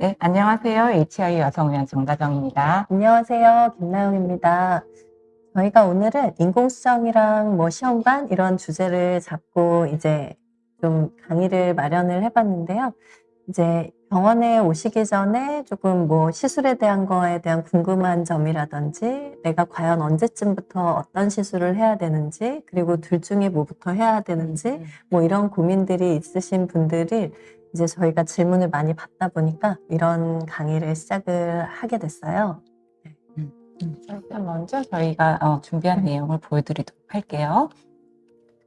네, 안녕하세요. HI 여성의원 정다정입니다. 안녕하세요. 김나영입니다. 저희가 오늘은 인공수정이랑 시험관 이런 주제를 잡고 이제 좀 강의를 마련을 해봤는데요. 이제 병원에 오시기 전에 조금 시술에 대한 거에 대한 궁금한 점이라든지 내가 과연 언제쯤부터 어떤 시술을 해야 되는지 그리고 둘 중에 뭐부터 해야 되는지 이런 고민들이 있으신 분들이 이제 저희가 질문을 많이 받다 보니까 이런 강의를 시작을 하게 됐어요. 일단 먼저 저희가 준비한 내용을 보여드리도록 할게요.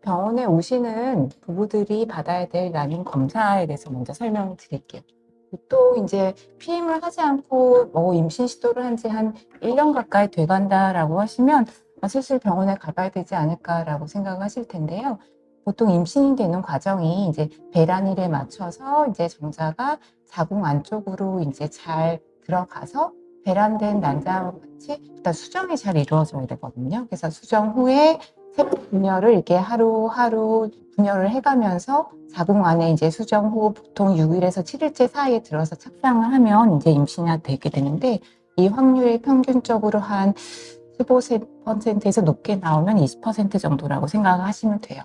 병원에 오시는 부부들이 받아야 될 난임 검사에 대해서 먼저 설명을 드릴게요. 보통 이제 피임을 하지 않고 임신 시도를 한 지 한 1년 가까이 돼간다라고 하시면 슬슬 병원에 가봐야 되지 않을까라고 생각하실 텐데요. 보통 임신이 되는 과정이 이제 배란일에 맞춰서 이제 정자가 자궁 안쪽으로 이제 잘 들어가서 배란된 난자와 같이 일단 수정이 잘 이루어져야 되거든요. 그래서 수정 후에 세포 분열을 이렇게 하루하루 분열을 해가면서 자궁 안에 이제 수정 후 보통 6일에서 7일째 사이에 들어서 착상을 하면 이제 임신이 되게 되는데, 이 확률이 평균적으로 한 15%에서 높게 나오면 20% 정도라고 생각을 하시면 돼요.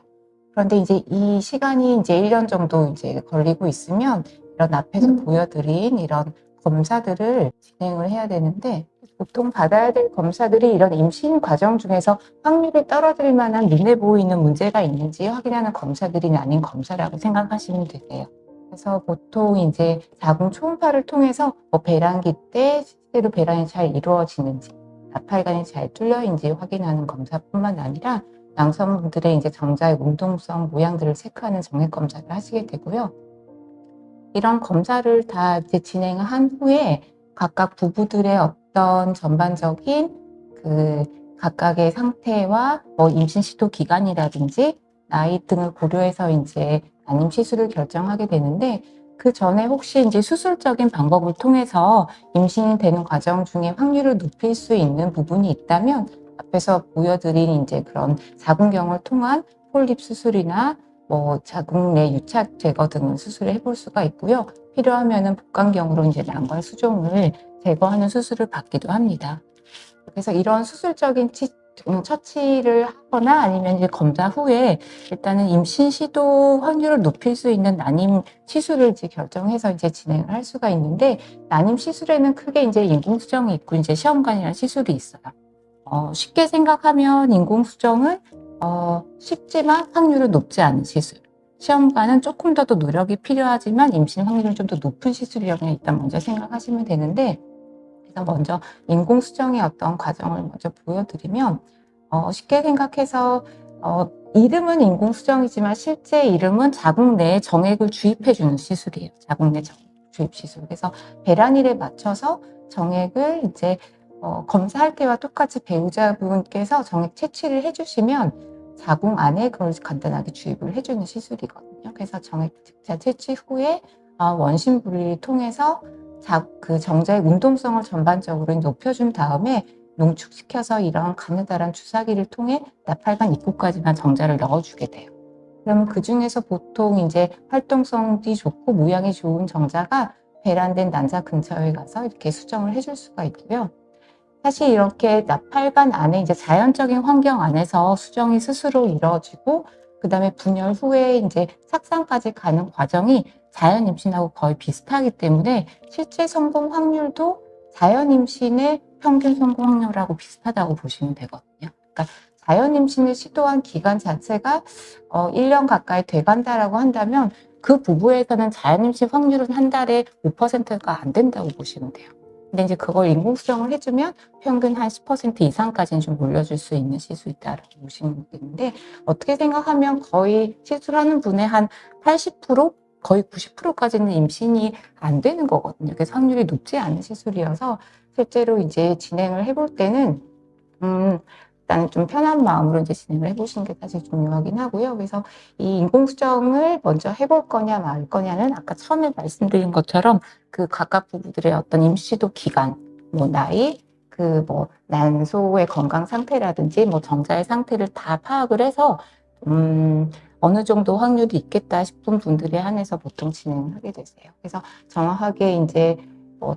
그런데 이제 이 시간이 이제 1년 정도 이제 걸리고 있으면 이런 앞에서 보여드린 이런 검사들을 진행을 해야 되는데, 보통 받아야 될 검사들이 이런 임신 과정 중에서 확률이 떨어질 만한 눈에 보이는 문제가 있는지 확인하는 검사들이 난임 검사라고 생각하시면 되세요. 그래서 보통 이제 자궁 초음파를 통해서 배란기 때 실제로 배란이 잘 이루어지는지, 나팔관이 잘 뚫려있는지 확인하는 검사뿐만 아니라 남성분들의 이제 정자의 운동성 모양들을 체크하는 정액 검사를 하시게 되고요. 이런 검사를 다 이제 진행을 한 후에 각각 부부들의 어떤 전반적인 그 각각의 상태와 임신 시도 기간이라든지 나이 등을 고려해서 이제 난임 시술을 결정하게 되는데, 그 전에 혹시 이제 수술적인 방법을 통해서 임신이 되는 과정 중에 확률을 높일 수 있는 부분이 있다면 앞에서 보여드린 이제 그런 자궁경을 통한 폴립 수술이나 자궁 내 유착 제거 등을 수술을 해볼 수가 있고요. 필요하면은 복강경으로 이제 난관 수종을 제거하는 수술을 받기도 합니다. 그래서 이런 수술적인 처치를 하거나 아니면 이제 검사 후에 일단은 임신 시도 확률을 높일 수 있는 난임 시술을 이제 결정해서 이제 진행을 할 수가 있는데, 난임 시술에는 크게 이제 인공수정이 있고 이제 시험관이라는 시술이 있어요. 쉽게 생각하면 인공수정은 쉽지만 확률은 높지 않은 시술. 시험관은 조금 더 노력이 필요하지만 임신 확률은 좀 더 높은 시술이라고 일단 먼저 생각하시면 되는데, 그래서 먼저 인공수정의 어떤 과정을 먼저 보여드리면, 쉽게 생각해서 이름은 인공수정이지만 실제 이름은 자궁 내에 정액을 주입해주는 시술이에요. 자궁 내 정액 주입 시술. 그래서 배란일에 맞춰서 정액을 이제 검사할 때와 똑같이 배우자분께서 정액 채취를 해주시면 자궁 안에 그걸 간단하게 주입을 해주는 시술이거든요. 그래서 정액 채취 후에 원심 분리를 통해서 그 정자의 운동성을 전반적으로 높여준 다음에 농축시켜서 이런 가느다란 주사기를 통해 나팔관 입구까지만 정자를 넣어주게 돼요. 그러면 그 중에서 보통 이제 활동성이 좋고 모양이 좋은 정자가 배란된 난자 근처에 가서 이렇게 수정을 해줄 수가 있고요. 사실 이렇게 나팔관 안에 이제 자연적인 환경 안에서 수정이 스스로 이루어지고, 그 다음에 분열 후에 이제 착상까지 가는 과정이 자연 임신하고 거의 비슷하기 때문에 실제 성공 확률도 자연 임신의 평균 성공 확률하고 비슷하다고 보시면 되거든요. 그러니까 자연 임신을 시도한 기간 자체가 1년 가까이 돼간다라고 한다면 그 부부에서는 자연 임신 확률은 한 달에 5%가 안 된다고 보시면 돼요. 근데 이제 그걸 인공수정을 해주면 평균 한 10% 이상까지는 좀 올려줄 수 있는 시술이 있다라고 보시면 되는데, 어떻게 생각하면 거의 시술하는 분의 한 80%? 거의 90%까지는 임신이 안 되는 거거든요. 그래서 확률이 높지 않은 시술이어서 실제로 이제 진행을 해볼 때는 일단 좀 편한 마음으로 이제 진행을 해보시는 게 사실 중요하긴 하고요. 그래서 이 인공수정을 먼저 해볼 거냐 말 거냐는 아까 처음에 말씀드린 것처럼 그 각각 부부들의 어떤 임시도 기간, 나이, 난소의 건강 상태라든지 정자의 상태를 다 파악을 해서 어느 정도 확률이 있겠다 싶은 분들에 한해서 보통 진행하게 되세요. 그래서 정확하게 이제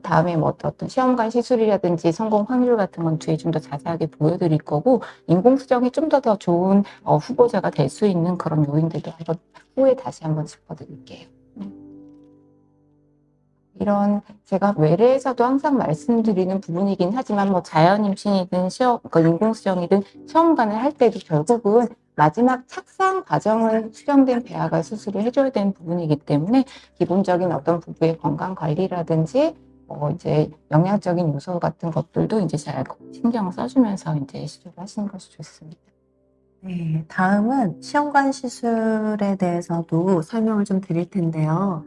다음에 어떤 시험관 시술이라든지 성공 확률 같은 건 뒤에 좀 더 자세하게 보여드릴 거고, 인공수정이 좀 더 좋은 후보자가 될 수 있는 그런 요인들도 한번 후에 다시 한번 짚어드릴게요. 이런 제가 외래에서도 항상 말씀드리는 부분이긴 하지만 자연 임신이든 인공수정이든 시험관을 할 때도 결국은 마지막 착상 과정은 수정된 배아가 수술을 해줘야 되는 부분이기 때문에 기본적인 어떤 부부의 건강 관리라든지 이제 영양적인 요소 같은 것들도 이제 잘 신경을 써주면서 이제 시술을 하시는 것이 좋습니다. 네, 다음은 시험관 시술에 대해서도 설명을 좀 드릴 텐데요.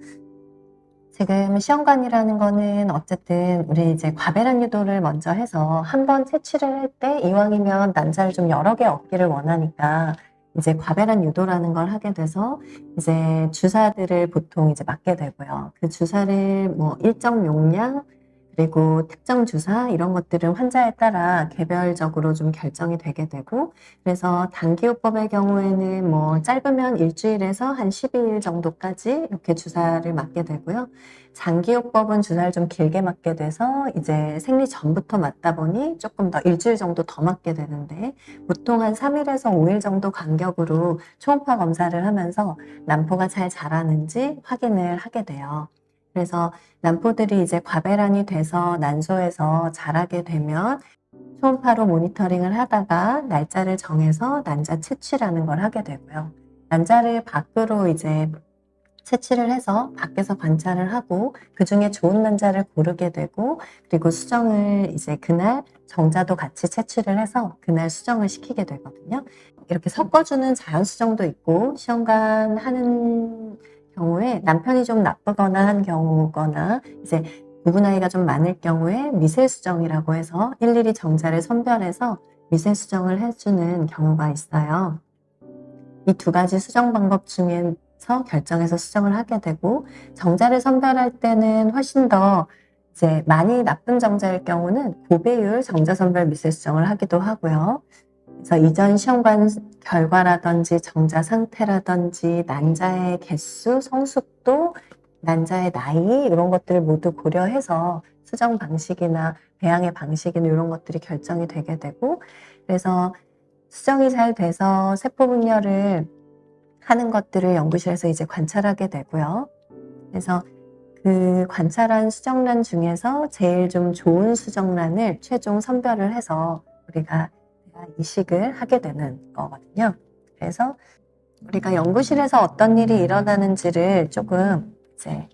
지금 시험관이라는 거는 어쨌든 우리 이제 과배란 유도를 먼저 해서 한번 채취를 할 때 이왕이면 난자를 좀 여러 개 얻기를 원하니까 이제 과배란 유도라는 걸 하게 돼서 이제 주사들을 보통 이제 맞게 되고요. 그 주사를 뭐 일정 용량 그리고 특정 주사 이런 것들은 환자에 따라 개별적으로 좀 결정이 되게 되고, 그래서 단기요법의 경우에는 뭐 짧으면 일주일에서 한 12일 정도까지 이렇게 주사를 맞게 되고요. 장기요법은 주사를 좀 길게 맞게 돼서 이제 생리 전부터 맞다 보니 조금 더 일주일 정도 더 맞게 되는데, 보통 한 3일에서 5일 정도 간격으로 초음파 검사를 하면서 난포가 잘 자라는지 확인을 하게 돼요. 그래서 난포들이 이제 과배란이 돼서 난소에서 자라게 되면 초음파로 모니터링을 하다가 날짜를 정해서 난자 채취라는 걸 하게 되고요. 난자를 밖으로 이제 채취를 해서 밖에서 관찰을 하고 그중에 좋은 난자를 고르게 되고, 그리고 수정을 이제 그날 정자도 같이 채취를 해서 그날 수정을 시키게 되거든요. 이렇게 섞어주는 자연 수정도 있고, 시험관 하는 경우에 남편이 좀 나쁘거나 한 경우거나 이제 부부 나이가 좀 많을 경우에 미세 수정이라고 해서 일일이 정자를 선별해서 미세 수정을 해주는 경우가 있어요. 이 두 가지 수정 방법 중에서 결정해서 수정을 하게 되고, 정자를 선별할 때는 훨씬 더 이제 많이 나쁜 정자일 경우는 고배율 정자 선별 미세 수정을 하기도 하고요. 그래서 이전 시험관 결과라든지 정자 상태라든지 난자의 개수, 성숙도, 난자의 나이 이런 것들을 모두 고려해서 수정 방식이나 배양의 방식이나 이런 것들이 결정이 되게 되고, 그래서 수정이 잘 돼서 세포 분열을 하는 것들을 연구실에서 이제 관찰하게 되고요. 그래서 그 관찰한 수정란 중에서 제일 좀 좋은 수정란을 최종 선별을 해서 우리가 이식을 하게 되는 거거든요. 그래서 우리가 연구실에서 어떤 일이 일어나는지를 조금 이제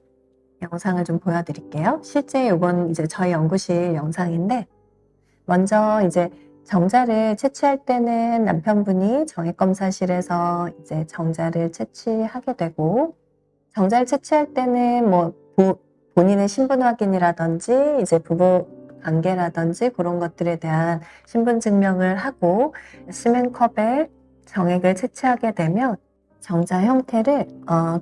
영상을 좀 보여드릴게요. 실제 이건 이제 저희 연구실 영상인데, 먼저 이제 정자를 채취할 때는 남편분이 정액검사실에서 이제 정자를 채취하게 되고, 정자를 채취할 때는 뭐 본인의 신분 확인이라든지 이제 부부 관계라든지 그런 것들에 대한 신분 증명을 하고 시멘컵에 정액을 채취하게 되면 정자 형태를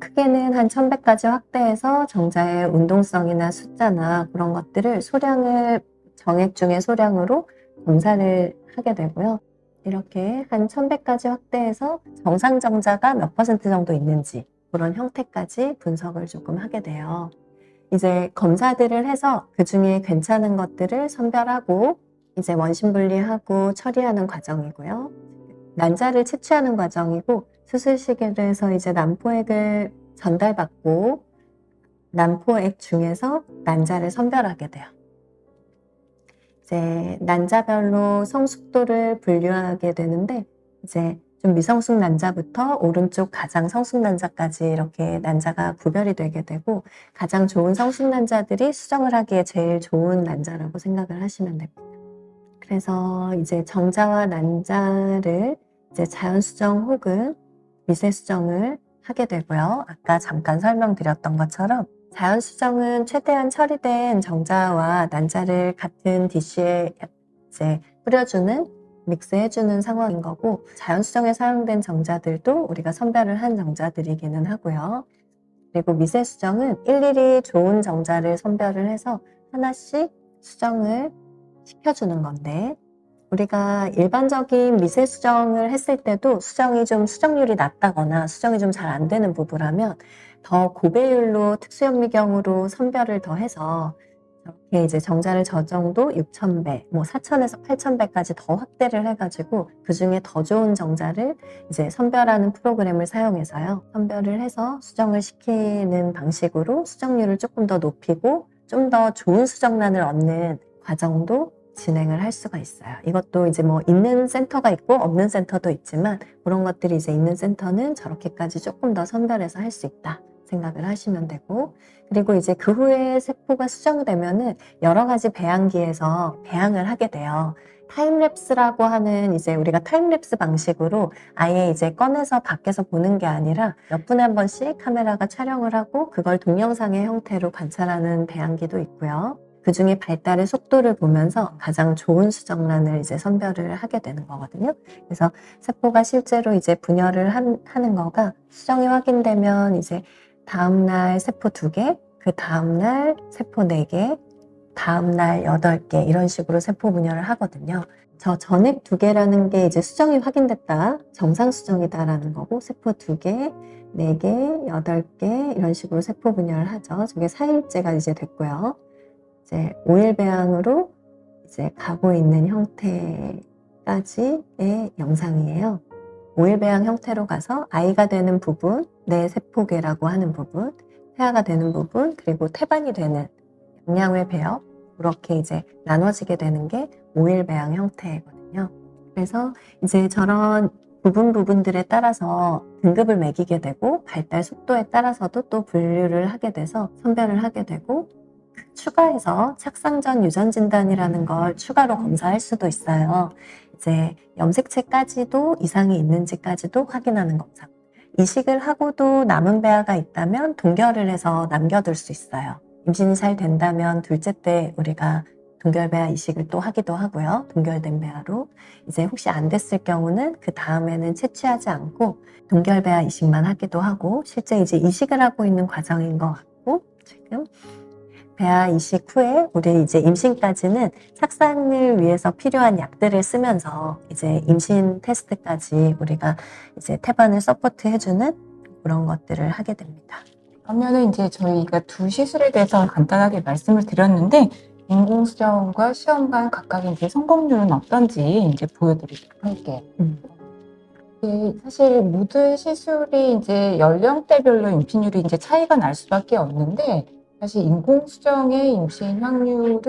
크게는 한 1100까지 확대해서 정자의 운동성이나 숫자나 그런 것들을 소량을 정액 중에 소량으로 검사를 하게 되고요. 이렇게 한 1100까지 확대해서 정상 정자가 몇 퍼센트 정도 있는지 그런 형태까지 분석을 조금 하게 돼요. 이제 검사들을 해서 그 중에 괜찮은 것들을 선별하고 이제 원심 분리하고 처리하는 과정이고요. 난자를 채취하는 과정이고, 수술실에서 이제 난포액을 전달받고 난포액 중에서 난자를 선별하게 돼요. 이제 난자별로 성숙도를 분류하게 되는데, 이제 좀 미성숙 난자부터 오른쪽 가장 성숙 난자까지 이렇게 난자가 구별이 되게 되고, 가장 좋은 성숙 난자들이 수정을 하기에 제일 좋은 난자라고 생각을 하시면 됩니다. 그래서 이제 정자와 난자를 이제 자연 수정 혹은 미세 수정을 하게 되고요. 아까 잠깐 설명드렸던 것처럼 자연 수정은 최대한 처리된 정자와 난자를 같은 디쉬에 이제 뿌려주는, 믹스해주는 상황인 거고, 자연 수정에 사용된 정자들도 우리가 선별을 한 정자들이기는 하고요. 그리고 미세 수정은 일일이 좋은 정자를 선별을 해서 하나씩 수정을 시켜주는 건데, 우리가 일반적인 미세 수정을 했을 때도 수정률이 낮다거나 수정이 좀 잘 안 되는 부부라면 더 고배율로 특수현미경으로 선별을 더 해서 이렇게 이제 정자를 저 정도 6,000배, 뭐 4,000에서 8,000배까지 더 확대를 해가지고 그 중에 더 좋은 정자를 이제 선별하는 프로그램을 사용해서요. 선별을 해서 수정을 시키는 방식으로 수정률을 조금 더 높이고 좀 더 좋은 수정란을 얻는 과정도 진행을 할 수가 있어요. 이것도 이제 뭐 있는 센터가 있고 없는 센터도 있지만 그런 것들이 이제 있는 센터는 저렇게까지 조금 더 선별해서 할 수 있다 생각을 하시면 되고, 그리고 이제 그 후에 세포가 수정되면은 여러 가지 배양기에서 배양을 하게 돼요. 타임랩스라고 하는 이제 우리가 타임랩스 방식으로 아예 이제 꺼내서 밖에서 보는 게 아니라 몇 분에 한 번씩 카메라가 촬영을 하고 그걸 동영상의 형태로 관찰하는 배양기도 있고요. 그 중에 발달의 속도를 보면서 가장 좋은 수정란을 이제 선별을 하게 되는 거거든요. 그래서 세포가 실제로 이제 분열을 하는 거가 수정이 확인되면 이제 다음날 세포 2개, 그 다음날 세포 4개, 다음날 8개 이런 식으로 세포 분열을 하거든요. 저 전액 2개라는 게 이제 수정이 확인됐다, 정상 수정이다라는 거고, 세포 2개, 4개, 8개 이런 식으로 세포 분열을 하죠. 저게 4일째가 이제 됐고요. 이제 5일 배양으로 이제 가고 있는 형태까지의 영상이에요. 5일 배양 형태로 가서 아이가 되는 부분, 내 세포계라고 하는 부분, 태아가 되는 부분, 그리고 태반이 되는 영양외 배역, 그렇게 이제 나눠지게 되는 게 5일 배양 형태거든요. 그래서 이제 저런 부분들에 따라서 등급을 매기게 되고 발달 속도에 따라서도 또 분류를 하게 돼서 선별을 하게 되고, 추가해서 착상전 유전 진단이라는 걸 추가로 검사할 수도 있어요. 이제 염색체까지도 이상이 있는지까지도 확인하는 검사. 이식을 하고도 남은 배아가 있다면 동결을 해서 남겨둘 수 있어요. 임신이 잘 된다면 둘째 때 우리가 동결배아 이식을 또 하기도 하고요. 동결된 배아로. 이제 혹시 안 됐을 경우는 그 다음에는 채취하지 않고 동결배아 이식만 하기도 하고, 실제 이제 이식을 하고 있는 과정인 것 같고, 지금 배아 이식 후에 우리 이제 임신까지는 착상을 위해서 필요한 약들을 쓰면서 이제 임신 테스트까지 우리가 이제 태반을 서포트 해주는 그런 것들을 하게 됩니다. 그러면은 이제 저희가 두 시술에 대해서 간단하게 말씀을 드렸는데, 인공수정과 시험관 각각의 이제 성공률은 어떤지 이제 보여드리도록 할게요. 사실 모든 시술이 이제 연령대별로 임신율이 이제 차이가 날 수밖에 없는데, 사실 인공수정의 임신 확률은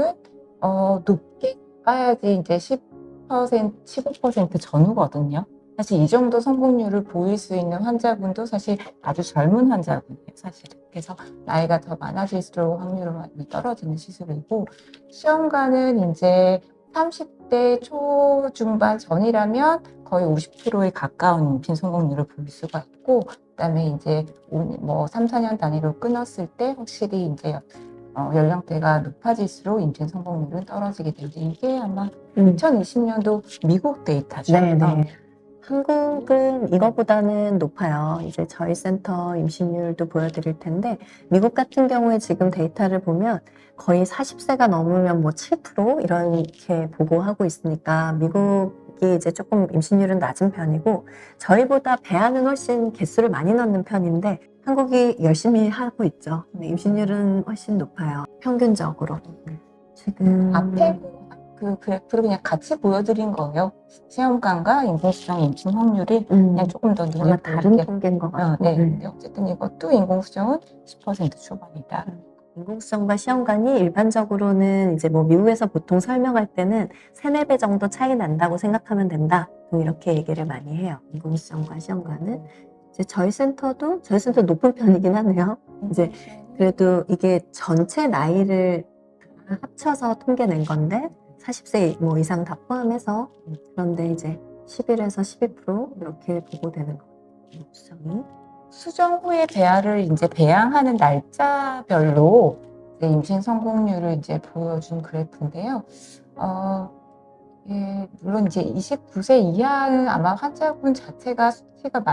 높게 봐야지 이제 10%, 15% 전후거든요. 사실 이 정도 성공률을 보일 수 있는 환자분도 사실 아주 젊은 환자분이에요, 사실은. 그래서 나이가 더 많아질수록 확률은 많이 떨어지는 시술이고, 시험관은 이제 30대 초중반 전이라면 거의 50%에 가까운 임신 성공률을 볼 수가 있고, 그다음에 이제 뭐 3, 4년 단위로 끊었을 때 확실히 이제 연령대가 높아질수록 임신 성공률은 떨어지게 되는데, 이게 아마 2020년도 미국 데이터죠. 네네. 한국은 이거보다는 높아요. 이제 저희 센터 임신율도 보여드릴 텐데, 미국 같은 경우에 지금 데이터를 보면 거의 40세가 넘으면 뭐 7% 이렇게 보고하고 있으니까 미국이 이제 조금 임신율은 낮은 편이고, 저희보다 배아는 훨씬 개수를 많이 넣는 편인데 한국이 열심히 하고 있죠. 근데 임신율은 훨씬 높아요, 평균적으로. 지금 앞에 그 그래프를 그냥 같이 보여드린 거예요. 시험관과 인공수정 임신 확률이 그냥 조금 더 눈에 아마 다른 보이게. 통계인 것 같고. 네. 근데 어쨌든 이것도 인공수정은 10% 초반이다. 인공수정과 시험관이 일반적으로는 이제 뭐 미국에서 보통 설명할 때는 3, 4배 정도 차이 난다고 생각하면 된다, 이렇게 얘기를 많이 해요. 인공수정과 시험관은. 이제 저희 센터도 높은 편이긴 하네요. 이제 그래도 이게 전체 나이를 다 합쳐서 통계 낸 건데 40세 뭐 이상 다 포함해서, 그런데 이제 11에서 12% 이렇게 보고되는 거예요, 수정이. 수정 후에 배아를 이제 배양하는 날짜별로 이제 임신 성공률을 이제 보여준 그래프인데요. 예, 물론 이제 29세 이하는 아마 환자분 자체가 수치가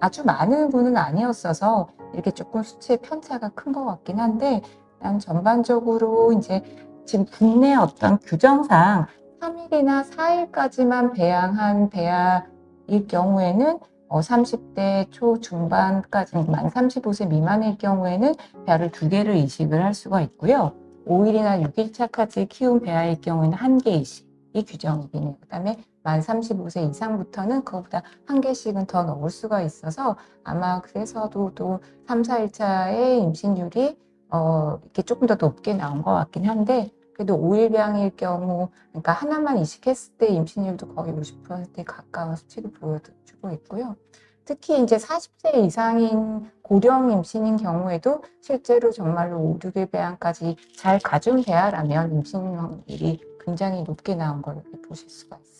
아주 많은 분은 아니었어서 이렇게 조금 수치의 편차가 큰 것 같긴 한데, 일단 전반적으로 이제 지금 국내 어떤 규정상 3일이나 4일까지만 배양한 배아일 경우에는 30대 초중반까지 만 35세 미만일 경우에는 배아를 2개를 이식을 할 수가 있고요. 5일이나 6일 차까지 키운 배아일 경우에는 1개 이식이 규정이긴 해요. 그다음에 만 35세 이상부터는 그것보다 1개씩은 더 넣을 수가 있어서 아마 그래서도 또 3, 4일 차에 임신율이 이렇게 조금 더 높게 나온 것 같긴 한데 그래도 5일 배양일 경우 그러니까 하나만 이식했을 때 임신율도 거의 50%에 가까운 수치를 보여주고 있고요. 특히 이제 40세 이상인 고령 임신인 경우에도 실제로 정말로 5, 6일 배양까지 잘 가준 배아라면 임신 확률이 굉장히 높게 나온 걸 이렇게 보실 수가 있어요.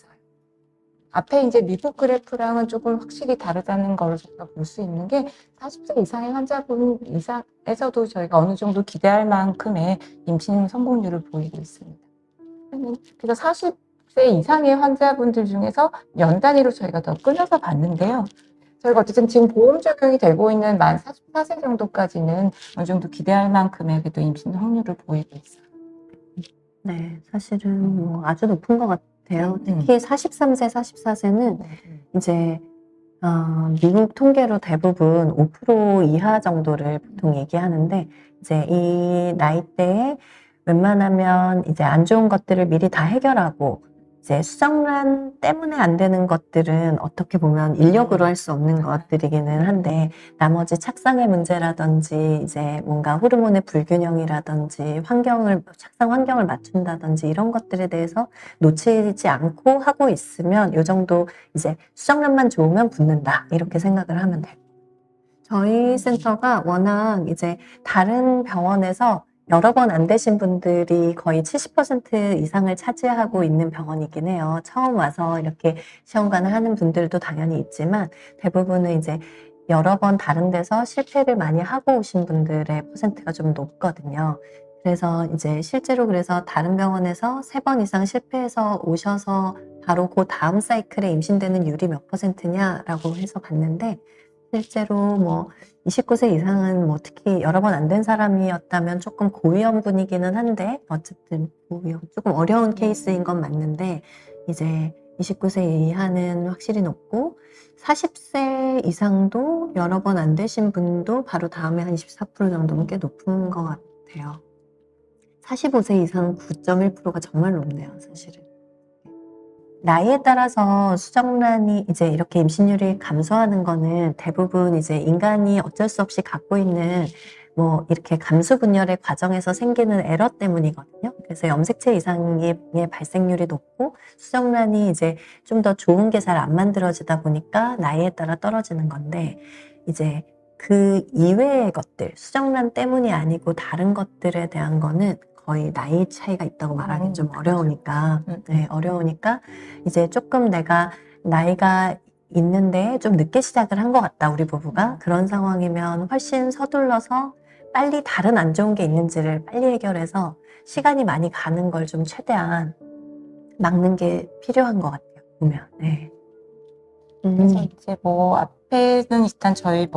앞에 이제 미국 그래프랑은 조금 확실히 다르다는 걸 저희가 볼 수 있는 게 40세 이상의 환자분 이상에서도 저희가 어느 정도 기대할 만큼의 임신 성공률을 보이고 있습니다. 그래서 40세 이상의 환자분들 중에서 연 단위로 저희가 더 끊어서 봤는데요. 저희가 어쨌든 지금 보험 적용이 되고 있는 만 44세 정도까지는 어느 정도 기대할 만큼의 그래도 임신 확률을 보이고 있어요. 네, 사실은 뭐 아주 높은 것 같아요. 특히 43세, 44세는 이제 미국 통계로 대부분 5% 이하 정도를 보통 얘기하는데 이제 이 나이대에 웬만하면 이제 안 좋은 것들을 미리 다 해결하고 이제 수정란 때문에 안 되는 것들은 어떻게 보면 인력으로 할 수 없는 것들이기는 한데 나머지 착상의 문제라든지 이제 뭔가 호르몬의 불균형이라든지 착상 환경을 맞춘다든지 이런 것들에 대해서 놓치지 않고 하고 있으면 요 정도 이제 수정란만 좋으면 붙는다 이렇게 생각을 하면 돼요. 저희 센터가 워낙 이제 다른 병원에서 여러 번 안 되신 분들이 거의 70% 이상을 차지하고 있는 병원이긴 해요. 처음 와서 이렇게 시험관을 하는 분들도 당연히 있지만 대부분은 이제 여러 번 다른 데서 실패를 많이 하고 오신 분들의 퍼센트가 좀 높거든요. 그래서 이제 실제로 그래서 다른 병원에서 3번 이상 실패해서 오셔서 바로 그 다음 사이클에 임신되는 율이 몇 %냐라고 해서 봤는데 실제로 뭐 29세 이상은 뭐 특히 여러 번 안 된 사람이었다면 조금 고위험군이기는 한데 어쨌든 고위험 조금 어려운 케이스인 건 맞는데 이제 29세 이하는 확실히 높고 40세 이상도 여러 번 안 되신 분도 바로 다음에 한 24% 정도면 꽤 높은 것 같아요. 45세 이상 9.1%가 정말 높네요, 사실은. 나이에 따라서 수정란이 이제 이렇게 임신율이 감소하는 거는 대부분 이제 인간이 어쩔 수 없이 갖고 있는 뭐 이렇게 감수 분열의 과정에서 생기는 에러 때문이거든요. 그래서 염색체 이상의 발생률이 높고 수정란이 이제 좀 더 좋은 게 잘 안 만들어지다 보니까 나이에 따라 떨어지는 건데 이제 그 이외의 것들, 수정란 때문이 아니고 다른 것들에 대한 거는 거의 나이 차이가 있다고 말하기 좀 어려우니까, 네, 어려우니까 이제 조금 내가 나이가 있는데 좀 늦게 시작을 한 것 같다, 우리 부부가. 그런 상황이면 훨씬 서둘러서 빨리 다른 안 좋은 게 있는지를 빨리 해결해서 시간이 많이 가는 걸 좀 최대한 막는 게 필요한 것 같아요, 보면. 네. 그래서 이제 뭐 앞에는 일단 저희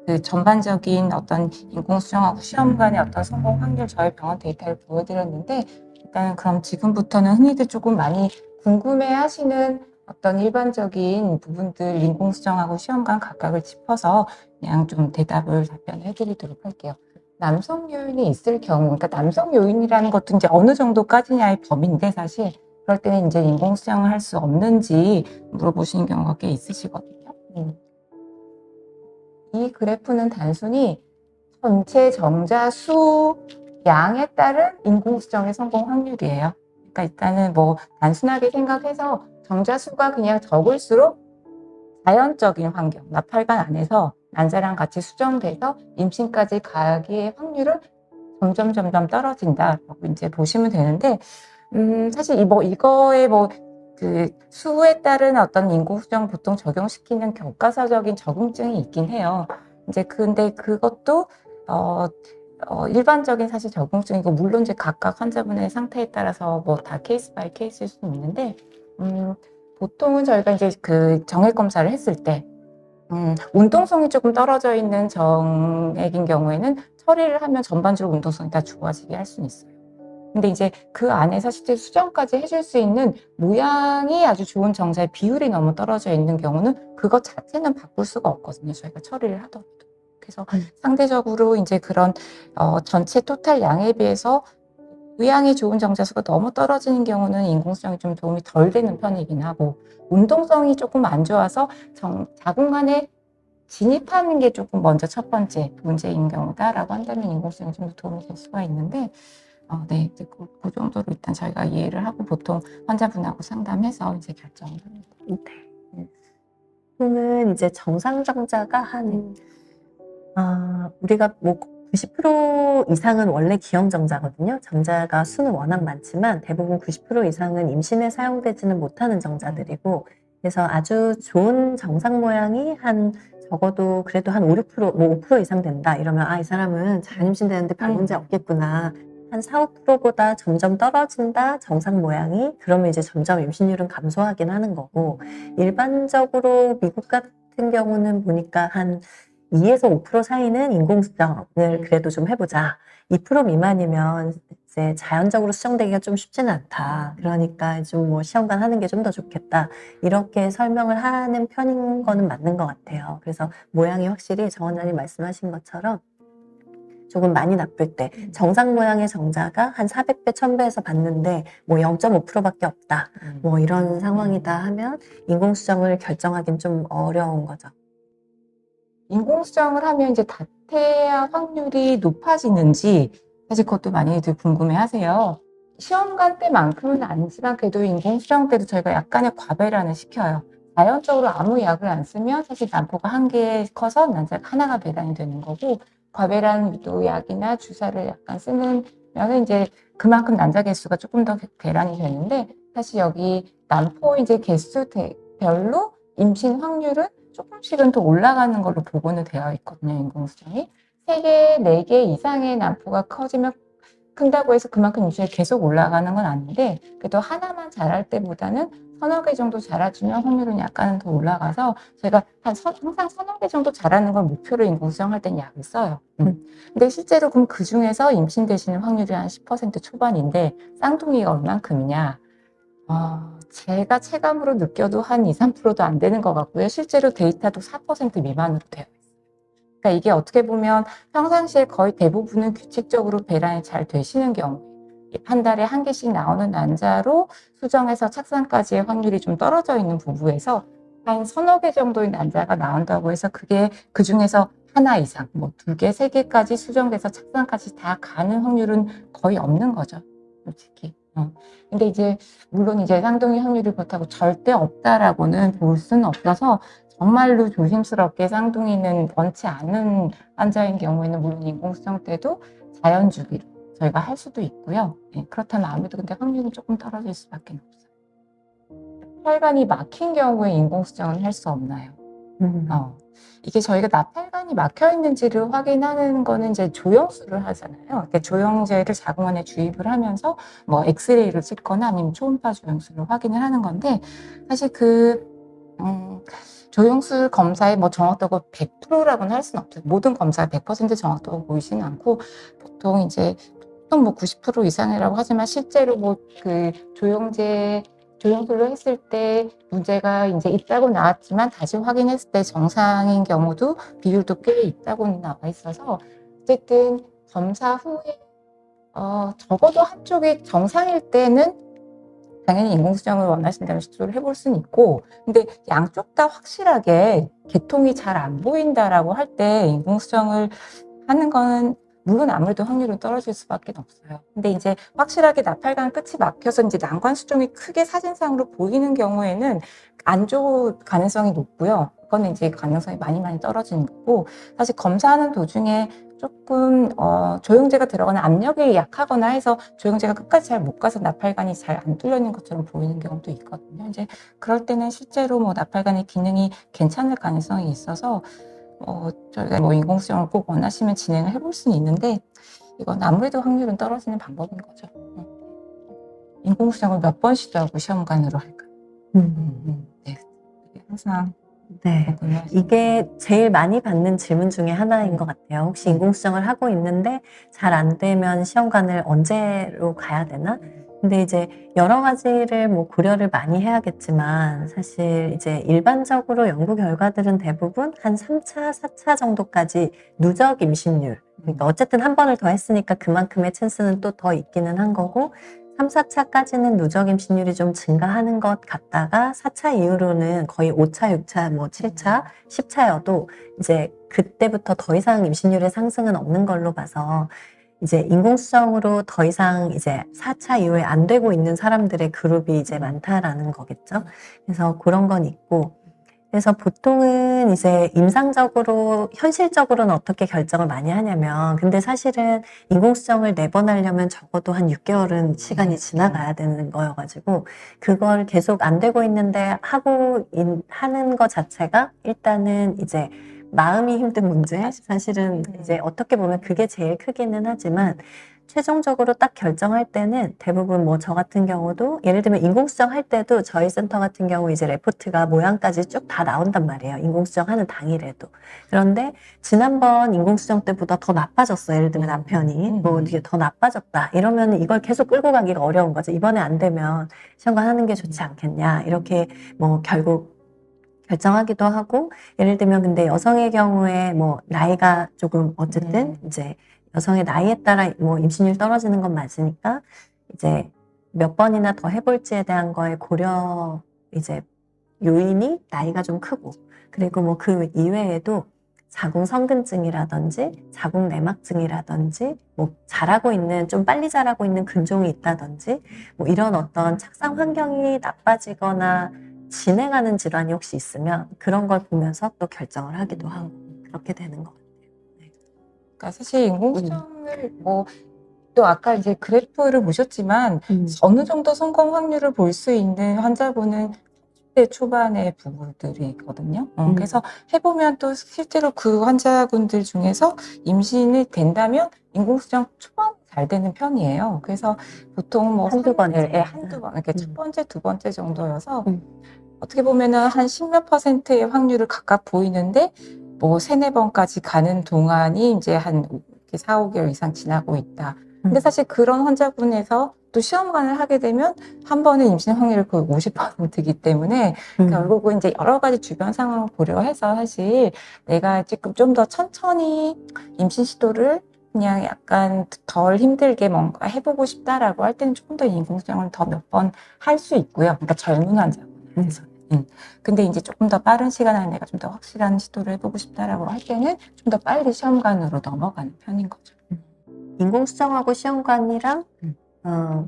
그 전반적인 어떤 인공수정하고 시험 간의 어떤 성공 확률 저희 병원 데이터를 보여드렸는데 일단은 그럼 지금부터는 흔히들 조금 많이 궁금해 하시는 어떤 일반적인 부분들 인공수정하고 시험 간 각각을 짚어서 그냥 좀 답변을 해드리도록 할게요. 남성 요인이 있을 경우, 그러니까 남성 요인이라는 것도 이제 어느 정도까지냐의 범위인데 사실 그럴 때는 이제 인공수정을 할 수 없는지 물어보시는 경우가 꽤 있으시거든요. 이 그래프는 단순히 전체 정자 수 양에 따른 인공수정의 성공 확률이에요. 그러니까 일단은 뭐 단순하게 생각해서 정자 수가 그냥 적을수록 자연적인 환경, 나팔관 안에서 난자랑 같이 수정돼서 임신까지 가기의 확률은 점점 떨어진다라고 이제 보시면 되는데, 사실 이거에 그 수에 따른 어떤 인공수정 보통 적용시키는 교과서적인 적응증이 있긴 해요. 이제 근데 그것도 일반적인 사실 적응증이고 물론 이제 각각 환자분의 상태에 따라서 뭐 다 케이스 바이 케이스일 수는 있는데 보통은 저희가 이제 그 정액 검사를 했을 때 운동성이 조금 떨어져 있는 정액인 경우에는 처리를 하면 전반적으로 운동성이 다 좋아지게 할 수는 있어요. 근데 이제 그 안에서 실제 수정까지 해줄 수 있는 모양이 아주 좋은 정자의 비율이 너무 떨어져 있는 경우는 그것 자체는 바꿀 수가 없거든요. 저희가 처리를 하더라도. 그래서 상대적으로 이제 그런 전체 토탈 양에 비해서 의향이 좋은 정자수가 너무 떨어지는 경우는 인공수정이 좀 도움이 덜 되는 편이긴 하고, 운동성이 조금 안 좋아서 자궁관에 진입하는 게 조금 먼저 첫 번째 문제인 경우다라고 한다면 인공수정이 좀 더 도움이 될 수가 있는데, 네, 이제 그 정도로 일단 저희가 이해를 하고 보통 환자분하고 상담해서 이제 결정을 합니다. 네. 보통은 이제 정상 정자가 우리가 뭐 90% 이상은 원래 기형 정자거든요. 정자가 수는 워낙 많지만 대부분 90% 이상은 임신에 사용되지는 못하는 정자들이고, 그래서 아주 좋은 정상 모양이 적어도 그래도 한 5, 6%, 뭐 5% 이상 된다 이러면 이 사람은 잘 임신되는데 별 문제 없겠구나. 한 4, 5%보다 점점 떨어진다 정상 모양이, 그러면 이제 점점 임신율은 감소하긴 하는 거고, 일반적으로 미국 같은 경우는 보니까 한 2에서 5% 사이는 인공수정을 그래도 좀 해보자. 2% 미만이면 이제 자연적으로 수정되기가 좀 쉽지는 않다. 그러니까 좀 뭐 시험관 하는 게 좀 더 좋겠다. 이렇게 설명을 하는 편인 거는 맞는 것 같아요. 그래서 모양이 확실히 정 원장님 말씀하신 것처럼 조금 많이 나쁠 때, 정상 모양의 정자가 한 400배, 1000배에서 봤는데 뭐 0.5%밖에 없다. 뭐 이런 상황이다 하면 인공수정을 결정하기는 좀 어려운 거죠. 인공수정을 하면 이제 다태아 확률이 높아지는지 사실 그것도 많이들 궁금해 하세요. 시험관 때만큼은 아니지만 그래도 인공수정 때도 저희가 약간의 과배란을 시켜요. 자연적으로 아무 약을 안 쓰면 사실 난포가 한 개 커서 난자가 하나가 배란이 되는 거고, 과배란 유도약이나 주사를 약간 쓰면은 이제 그만큼 난자 개수가 조금 더 배란이 되는데, 사실 여기 난포 이제 개수별로 임신 확률은 조금씩은 더 올라가는 걸로 보고는 되어 있거든요, 인공수정이. 3개, 4개 이상의 난포가 커지면 큰다고 해서 그만큼 임신이 계속 올라가는 건 아닌데, 그래도 하나만 자랄 때보다는 서너 개 정도 자라주면 확률은 약간은 더 올라가서 저희가 항상 서너 개 정도 자라는 걸 목표로 인공수정할 땐 약을 써요. 근데 실제로 그럼 그 중에서 임신되시는 확률이 한 10% 초반인데 쌍둥이가 얼만큼이냐? 제가 체감으로 느껴도 한 2, 3%도 안 되는 것 같고요. 실제로 데이터도 4% 미만으로 되어 있어요. 그러니까 이게 어떻게 보면 평상시에 거의 대부분은 규칙적으로 배란이 잘 되시는 경우, 한 달에 한 개씩 나오는 난자로 수정해서 착상까지의 확률이 좀 떨어져 있는 부부에서 한 서너 개 정도의 난자가 나온다고 해서 그게 그 중에서 하나 이상, 뭐 2개, 3개까지 수정돼서 착상까지 다 가는 확률은 거의 없는 거죠, 솔직히. 근데 이제 물론 이제 쌍둥이 확률이 그렇다고 절대 없다라고는 볼 수는 없어서 정말로 조심스럽게 쌍둥이는 원치 않는 환자인 경우에는 물론 인공수정 때도 자연주기로 저희가 할 수도 있고요. 네, 그렇다면 아무래도 근데 확률이 조금 떨어질 수밖에 없어요. 혈관이 막힌 경우에 인공수정은 할 수 없나요? 이게 저희가 나팔관이 막혀 있는지를 확인하는 거는 이제 조영술을 하잖아요. 그러니까 조영제를 자궁안에 주입을 하면서 뭐 엑스레이를 찍거나 아니면 초음파 조영술을 확인을 하는 건데, 사실 조영술 검사의 뭐 정확도가 100%라고는 할 수는 없어요. 모든 검사가 100% 정확도가 보이지는 않고 보통 뭐 90% 이상이라고 하지만 실제로 뭐 그 조영술로 했을 때 문제가 이제 있다고 나왔지만 다시 확인했을 때 정상인 경우도 비율도 꽤 있다고 나와 있어서, 어쨌든 검사 후에 적어도 한쪽이 정상일 때는 당연히 인공수정을 원하신다면 시도를 해볼 수는 있고, 근데 양쪽 다 확실하게 개통이 잘 안 보인다라고 할 때 인공수정을 하는 거는 물론 아무래도 확률은 떨어질 수밖에 없어요. 근데 이제 확실하게 나팔관 끝이 막혀서 이제 난관 수종이 크게 사진상으로 보이는 경우에는 안 좋을 가능성이 높고요. 그거는 이제 가능성이 많이 떨어지는 거고, 사실 검사하는 도중에 조금 조영제가 들어가는 압력이 약하거나 해서 조영제가 끝까지 잘 못 가서 나팔관이 잘 안 뚫려있는 것처럼 보이는 경우도 있거든요. 이제 그럴 때는 실제로 뭐 나팔관의 기능이 괜찮을 가능성이 있어서 저희가 뭐 인공수정을 꼭 원하시면 진행을 해볼 수는 있는데, 이건 아무래도 확률은 떨어지는 방법인 거죠. 인공수정을 몇 번 시도하고 시험관으로 할까요? 네. 항상 네. 이게 제일 많이 받는 질문 중에 하나인 것 같아요. 혹시 인공수정을 하고 있는데 잘 안 되면 시험관을 언제로 가야 되나? 근데 이제 여러 가지를 뭐 고려를 많이 해야겠지만 사실 이제 일반적으로 연구 결과들은 대부분 한 3차, 4차 정도까지 누적 임신율. 그러니까 어쨌든 한 번을 더 했으니까 그만큼의 찬스는 또 더 있기는 한 거고 3, 4차까지는 누적 임신율이 좀 증가하는 것 같다가 4차 이후로는 거의 5차, 6차, 뭐 7차, 10차여도 이제 그때부터 더 이상 임신율의 상승은 없는 걸로 봐서 이제 인공수정으로 더 이상 이제 4차 이후에 안 되고 있는 사람들의 그룹이 이제 많다라는 거겠죠. 그래서 그런 건 있고 그래서 보통은 이제 임상적으로 현실적으로는 어떻게 결정을 많이 하냐면 근데 사실은 인공수정을 4번 하려면 적어도 한 6개월은 시간이 지나가야 되는 거여가지고 그걸 계속 안 되고 있는데 하는 것 자체가 일단은 이제 마음이 힘든 문제 사실은 이제 어떻게 보면 그게 제일 크기는 하지만 최종적으로 딱 결정할 때는 대부분 뭐 저 같은 경우도 예를 들면 인공수정 할 때도 저희 센터 같은 경우 이제 레포트가 모양까지 쭉 다 나온단 말이에요. 인공수정 하는 당일에도. 그런데 지난번 인공수정 때보다 더 나빠졌어. 예를 들면 남편이 뭐 이게 더 나빠졌다. 이러면 이걸 계속 끌고 가기가 어려운 거죠. 이번에 안 되면 시험관 하는 게 좋지 않겠냐. 이렇게 뭐 결국 결정하기도 하고 예를 들면 근데 여성의 경우에 뭐 나이가 조금 어쨌든 이제 여성의 나이에 따라 뭐 임신율 떨어지는 건 맞으니까 이제 몇 번이나 더 해볼지에 대한 거에 고려 이제 요인이 나이가 좀 크고 그리고 뭐 그 이외에도 자궁 성근증이라든지 자궁 내막증이라든지 뭐 자라고 있는 좀 빨리 자라고 있는 근종이 있다든지 뭐 이런 어떤 착상 환경이 나빠지거나 진행하는 질환이 혹시 있으면 그런 걸 보면서 또 결정을 하기도 하고 그렇게 되는 것 같아요. 그러니까 사실 인공수정을 뭐 또 아까 이제 그래프를 보셨지만 어느 정도 성공 확률을 볼 수 있는 환자분은 30대 초반의 부부들이거든요. 그래서 해보면 또 실제로 그 환자분들 중에서 임신이 된다면 인공수정 초반 잘 되는 편이에요. 그래서 보통 뭐 한두 번째. 한두 번, 이렇게 첫 번째, 두 번째 정도여서 어떻게 보면은 한 10몇 %의 확률을 각각 보이는데 뭐 세네 번까지 가는 동안이 이제 한 4, 5개월 이상 지나고 있다. 근데 사실 그런 환자분에서 또 시험관을 하게 되면 한 번에 임신 확률이 거의 50%이기 때문에 결국은 이제 여러 가지 주변 상황을 고려해서 사실 내가 지금 좀 더 천천히 임신 시도를 그냥 약간 덜 힘들게 뭔가 해보고 싶다라고 할 때는 조금 더 인공수정을 더 몇 번 할 수 있고요. 그러니까 젊은 환자분에서는. 근데 이제 조금 더 빠른 시간 안에 내가 좀 더 확실한 시도를 해보고 싶다라고 할 때는 좀 더 빨리 시험관으로 넘어가는 편인 거죠. 인공수정하고 시험관이랑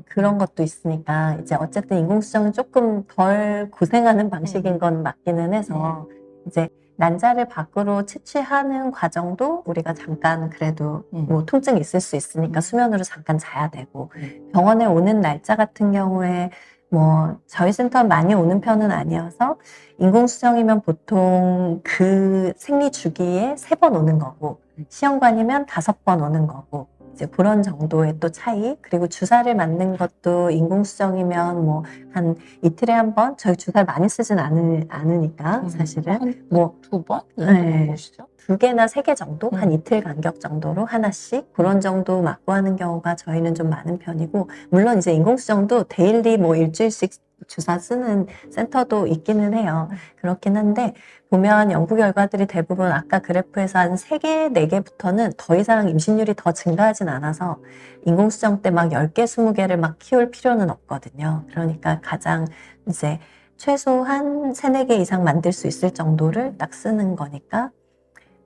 그런 것도 있으니까 이제 어쨌든 인공수정은 조금 덜 고생하는 방식인 건 맞기는 해서 이제 난자를 밖으로 채취하는 과정도 우리가 잠깐 그래도 뭐 통증이 있을 수 있으니까 수면으로 잠깐 자야 되고 병원에 오는 날짜 같은 경우에 뭐 저희 센터 많이 오는 편은 아니어서 인공수정이면 보통 그 생리 주기에 3번 오는 거고 시험관이면 5번 오는 거고 이제 그런 정도의 또 차이 그리고 주사를 맞는 것도 인공수정이면 뭐 한 이틀에 한 번 저희 주사를 많이 쓰진 않으니까 사실은 뭐 2번? 네. 보시죠? 2개나 3개 정도 한 이틀 간격 정도로 하나씩 그런 정도 맞고 하는 경우가 저희는 좀 많은 편이고 물론 이제 인공수정도 데일리 뭐 일주일씩 주사 쓰는 센터도 있기는 해요. 그렇긴 한데 보면 연구 결과들이 대부분 아까 그래프에서 한 3개, 4개부터는 더 이상 임신율이 더 증가하진 않아서 인공수정 때 막 10개, 20개를 막 키울 필요는 없거든요. 그러니까 가장 이제 최소한 3, 4개 이상 만들 수 있을 정도를 딱 쓰는 거니까.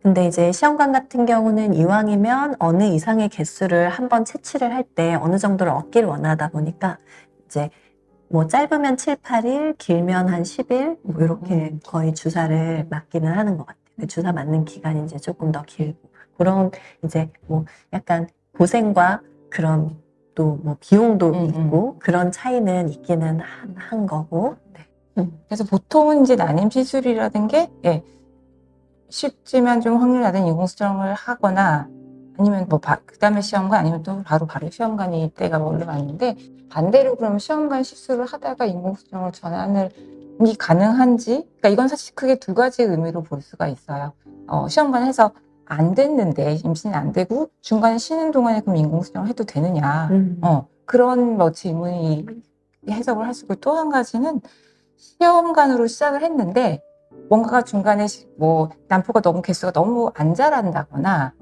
근데 이제 시험관 같은 경우는 이왕이면 어느 이상의 개수를 한번 채취를 할 때 어느 정도를 얻기를 원하다 보니까 이제 뭐 짧으면 7, 8일, 길면 한 10일 뭐 이렇게 거의 주사를 맞기는 하는 것 같아요. 그 주사 맞는 기간이 이제 조금 더 길고 그런 이제 뭐 약간 고생과 그런 또 뭐 비용도 있고 그런 차이는 있기는 한 거고. 네. 그래서 보통은 이제 난임 시술이라는 게 쉽지만 좀 확률 낮은 인공수정을 하거나 아니면 뭐 그다음에 시험관 아니면 또 바로 시험관이 때가 원래 왔는데 반대로 그러면 시험관 시술을 하다가 인공수정을 전환을 가능한지, 그러니까 이건 사실 크게 두 가지 의미로 볼 수가 있어요. 시험관 해서 안 됐는데, 임신이 안 되고, 중간에 쉬는 동안에 그럼 인공수정을 해도 되느냐. 그런 뭐 질문이 해석을 할 수 있고, 또 한 가지는 시험관으로 시작을 했는데, 뭔가가 중간에 뭐, 난포가 너무 개수가 너무 안 자란다거나,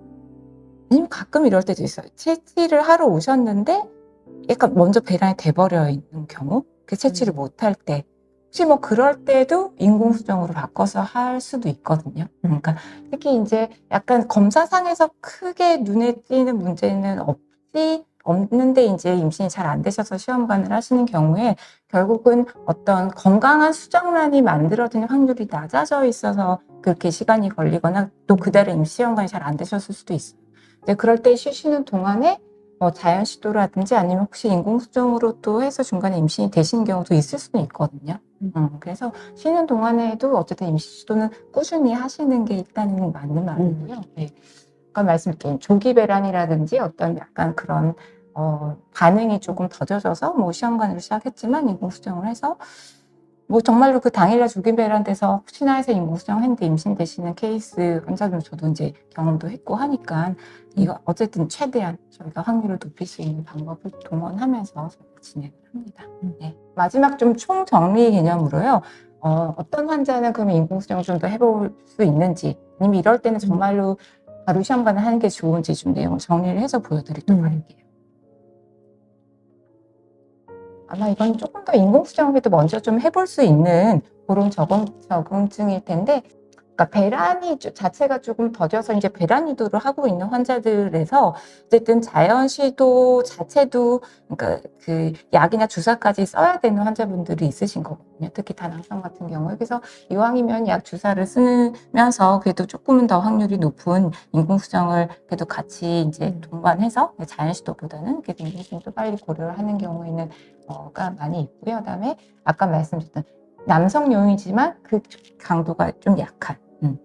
아니면 가끔 이럴 때도 있어요. 채취를 하러 오셨는데, 약간 먼저 배란이 돼버려 있는 경우, 그 채취를 못할 때, 혹시 뭐 그럴 때도 인공수정으로 바꿔서 할 수도 있거든요. 그러니까 특히 이제 약간 검사상에서 크게 눈에 띄는 문제는 없는데 이제 임신이 잘 안 되셔서 시험관을 하시는 경우에 결국은 어떤 건강한 수정란이 만들어지는 확률이 낮아져 있어서 그렇게 시간이 걸리거나 또 그대로 시험관이 잘 안 되셨을 수도 있어요. 이제 그럴 때 쉬시는 동안에 자연 시도라든지 아니면 혹시 인공수정으로 또 해서 중간에 임신이 되시는 경우도 있을 수는 있거든요. 그래서 쉬는 동안에도 어쨌든 임신 시도는 꾸준히 하시는 게 일단은 맞는 말이고요. 네. 아까 말씀드린 조기 배란이라든지 어떤 약간 그런 반응이 조금 더뎌져서 뭐 시험관으로 시작했지만 인공수정을 해서 뭐 정말로 그 당일날 조기 배란돼서 혹시나 해서 인공수정 했는데 임신되시는 케이스 환자들 저도 이제 경험도 했고 하니까 이거 어쨌든 최대한 저희가 확률을 높일 수 있는 방법을 동원하면서 저희가 진행을 합니다. 네. 마지막 좀 총정리 개념으로요. 어떤 환자는 그러면 인공수정을 좀 더 해볼 수 있는지 아니면 이럴 때는 정말로 바로 시험관을 하는 게 좋은지 좀 내용을 정리를 해서 보여드리도록 할게요. 아마 이건 조금 더 인공수정에도 먼저 좀 해볼 수 있는 그런 적응증일 텐데, 그러니까 배란이 자체가 조금 더뎌서 이제 배란 유도를 하고 있는 환자들에서 어쨌든 자연 시도 자체도 그러니까 그 약이나 주사까지 써야 되는 환자분들이 있으신 거거든요. 특히 다낭성 같은 경우에. 그래서 이왕이면 약 주사를 쓰면서 그래도 조금은 더 확률이 높은 인공수정을 그래도 같이 이제 동반해서 자연 시도보다는 그래도 인공수정도 빨리 고려를 하는 경우에는 가 많이 있고요. 그다음에 아까 말씀드렸던 남성용이지만 그 강도가 좀 약한. 네.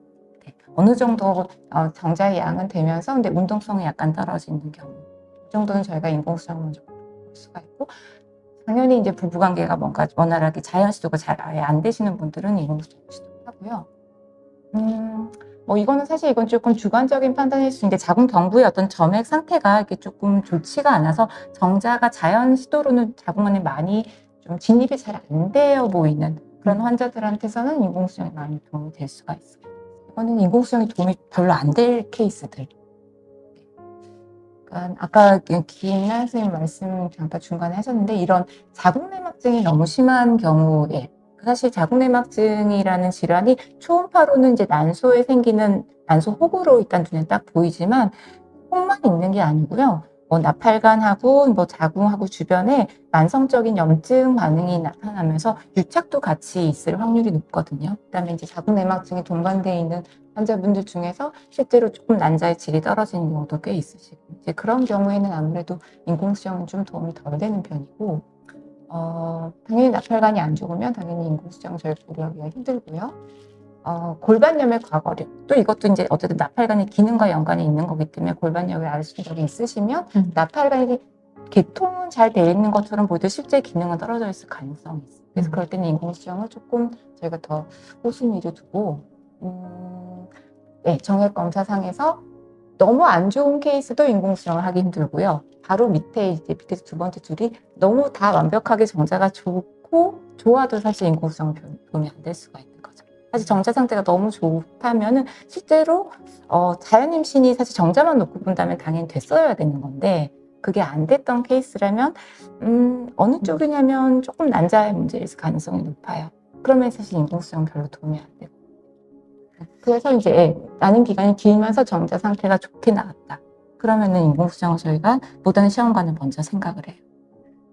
어느 정도 정자의 양은 되면서 근데 운동성이 약간 떨어지는 경우. 이 정도는 저희가 인공수정을 먼저 볼 수가 있고 당연히 이제 부부관계가 뭔가 원활하게 자연 시도가 잘 아예 안 되시는 분들은 인공수정 시도하고요. 뭐 이거는 사실 이건 조금 주관적인 판단일 수 있는데 자궁 경부의 어떤 점액 상태가 이렇게 조금 좋지가 않아서 정자가 자연 시도로는 자궁 안에 많이 좀 진입이 잘 안 되어 보이는 그런 환자들한테서는 인공수정이 많이 도움이 될 수가 있어요. 이거는 인공수정이 도움이 별로 안 될 케이스들. 그러니까 아까 김나연 선생님 말씀 잠깐 중간에 하셨는데 이런 자궁내막증이 너무 심한 경우에 사실 자궁내막증이라는 질환이 초음파로는 이제 난소에 생기는 난소 혹으로 일단 눈에 딱 보이지만 혹만 있는 게 아니고요. 나팔관하고 자궁하고 주변에 만성적인 염증 반응이 나타나면서 유착도 같이 있을 확률이 높거든요. 그다음에 이제 자궁내막증이 동반되어 있는 환자분들 중에서 실제로 조금 난자의 질이 떨어지는 경우도 꽤 있으시고 이제 그런 경우에는 아무래도 인공수정은 좀 도움이 덜 되는 편이고 당연히 나팔관이 안 좋으면 당연히 인공수정 저희 고려하기가 힘들고요. 골반염의 과거력. 또 이것도 이제 어쨌든 나팔관의 기능과 연관이 있는 거기 때문에 골반염을 앓으신 적이 있으시면 나팔관이 개통은 잘 돼 있는 것처럼 보여도 실제 기능은 떨어져 있을 가능성이 있어요. 그래서 그럴 때는 인공수정을 조금 저희가 더 호신위를 두고 네, 정액 검사상에서 너무 안 좋은 케이스도 인공수정을 하기 힘들고요. 바로 밑에 이제 밑에서 두 번째 줄이 너무 다 완벽하게 정자가 좋고 좋아도 사실 인공수정은 도움이 안 될 수가 있는 거죠. 사실 정자 상태가 너무 좋다면은 실제로 자연 임신이 사실 정자만 놓고 본다면 당연히 됐어야 되는 건데 그게 안 됐던 케이스라면 어느 쪽이냐면 조금 난자의 문제일 가능성이 높아요. 그러면 사실 인공수정 별로 도움이 안 되고. 그래서 이제 나는 기간이 길면서 정자 상태가 좋게 나왔다. 그러면은 인공수정을 저희가 보다는 시험관을 먼저 생각을 해요.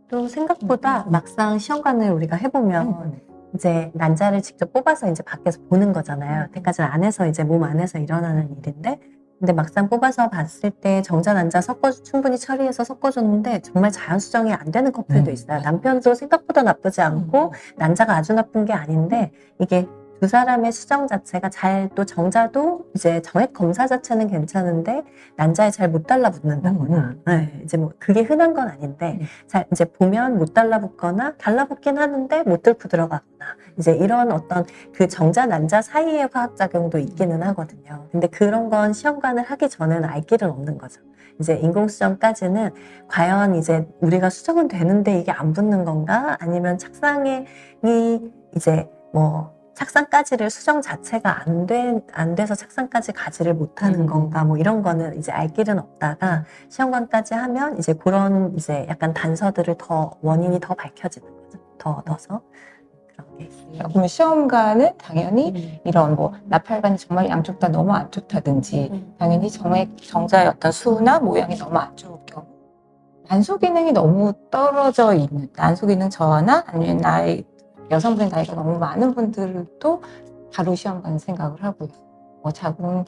또 생각보다 막상 시험관을 우리가 해보면 이제 난자를 직접 뽑아서 이제 밖에서 보는 거잖아요. 여태까지는 안에서 이제 몸 안에서 일어나는 일인데 근데 막상 뽑아서 봤을 때 정자 난자 충분히 처리해서 섞어줬는데 정말 자연 수정이 안 되는 커플도 있어요. 남편도 생각보다 나쁘지 않고 난자가 아주 나쁜 게 아닌데 이게 두 사람의 수정 자체가 잘 또 정자도 이제 정액 검사 자체는 괜찮은데 난자에 잘 못 달라붙는다거나 네, 이제 뭐 그게 흔한 건 아닌데 잘 이제 보면 못 달라붙거나 달라붙긴 하는데 못 뚫고 들어가거나 이제 이런 어떤 그 정자 난자 사이의 화학작용도 있기는 하거든요. 근데 그런 건 시험관을 하기 전에는 알 길은 없는 거죠. 이제 인공수정까지는 과연 이제 우리가 수정은 되는데 이게 안 붙는 건가? 아니면 착상이 이제 뭐 착상까지를 수정 자체가 안 돼서 착상까지 가지를 못하는 건가? 뭐 이런 거는 이제 알 길은 없다가 시험관까지 하면 이제 그런 이제 약간 단서들을 더 원인이 더 밝혀지는 거죠. 더 얻어서. 그런 게 있어요. 그러면 시험관은 당연히 이런 뭐 나팔관이 정말 양쪽 다 너무 안 좋다든지 당연히 정자의 어떤 수나 모양이 너무 안 좋을 경우 난소 기능이 너무 떨어져 있는 난소 기능 저하나 아니면 여성분의 나이가 너무 많은 분들도 바로 시험관 생각을 하고요. 자궁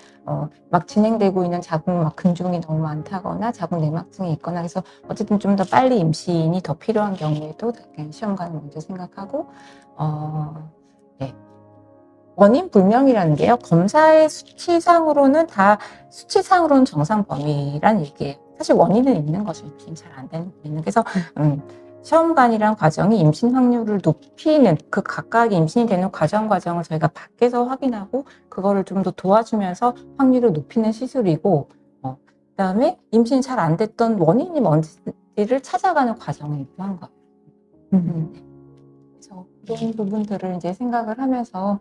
막 진행되고 있는 자궁 막 근종이 너무 많다거나 자궁 내막증이 있거나 해서 어쨌든 좀 더 빨리 임신이 더 필요한 경우에도 당연히 시험관을 먼저 생각하고 네. 원인 불명이라는 게요. 검사의 수치상으로는 정상 범위란 얘기예요. 사실 원인은 있는 거죠. 임신 잘 안 되는 원인은. 그래서 시험관이란 과정이 임신 확률을 높이는 그 각각의 임신이 되는 과정을 저희가 밖에서 확인하고 그거를 좀 더 도와주면서 확률을 높이는 시술이고 그다음에 임신이 잘 안 됐던 원인이 뭔지를 찾아가는 과정을 일부한 거예요. 그래서 그런 부분들을 이제 생각을 하면서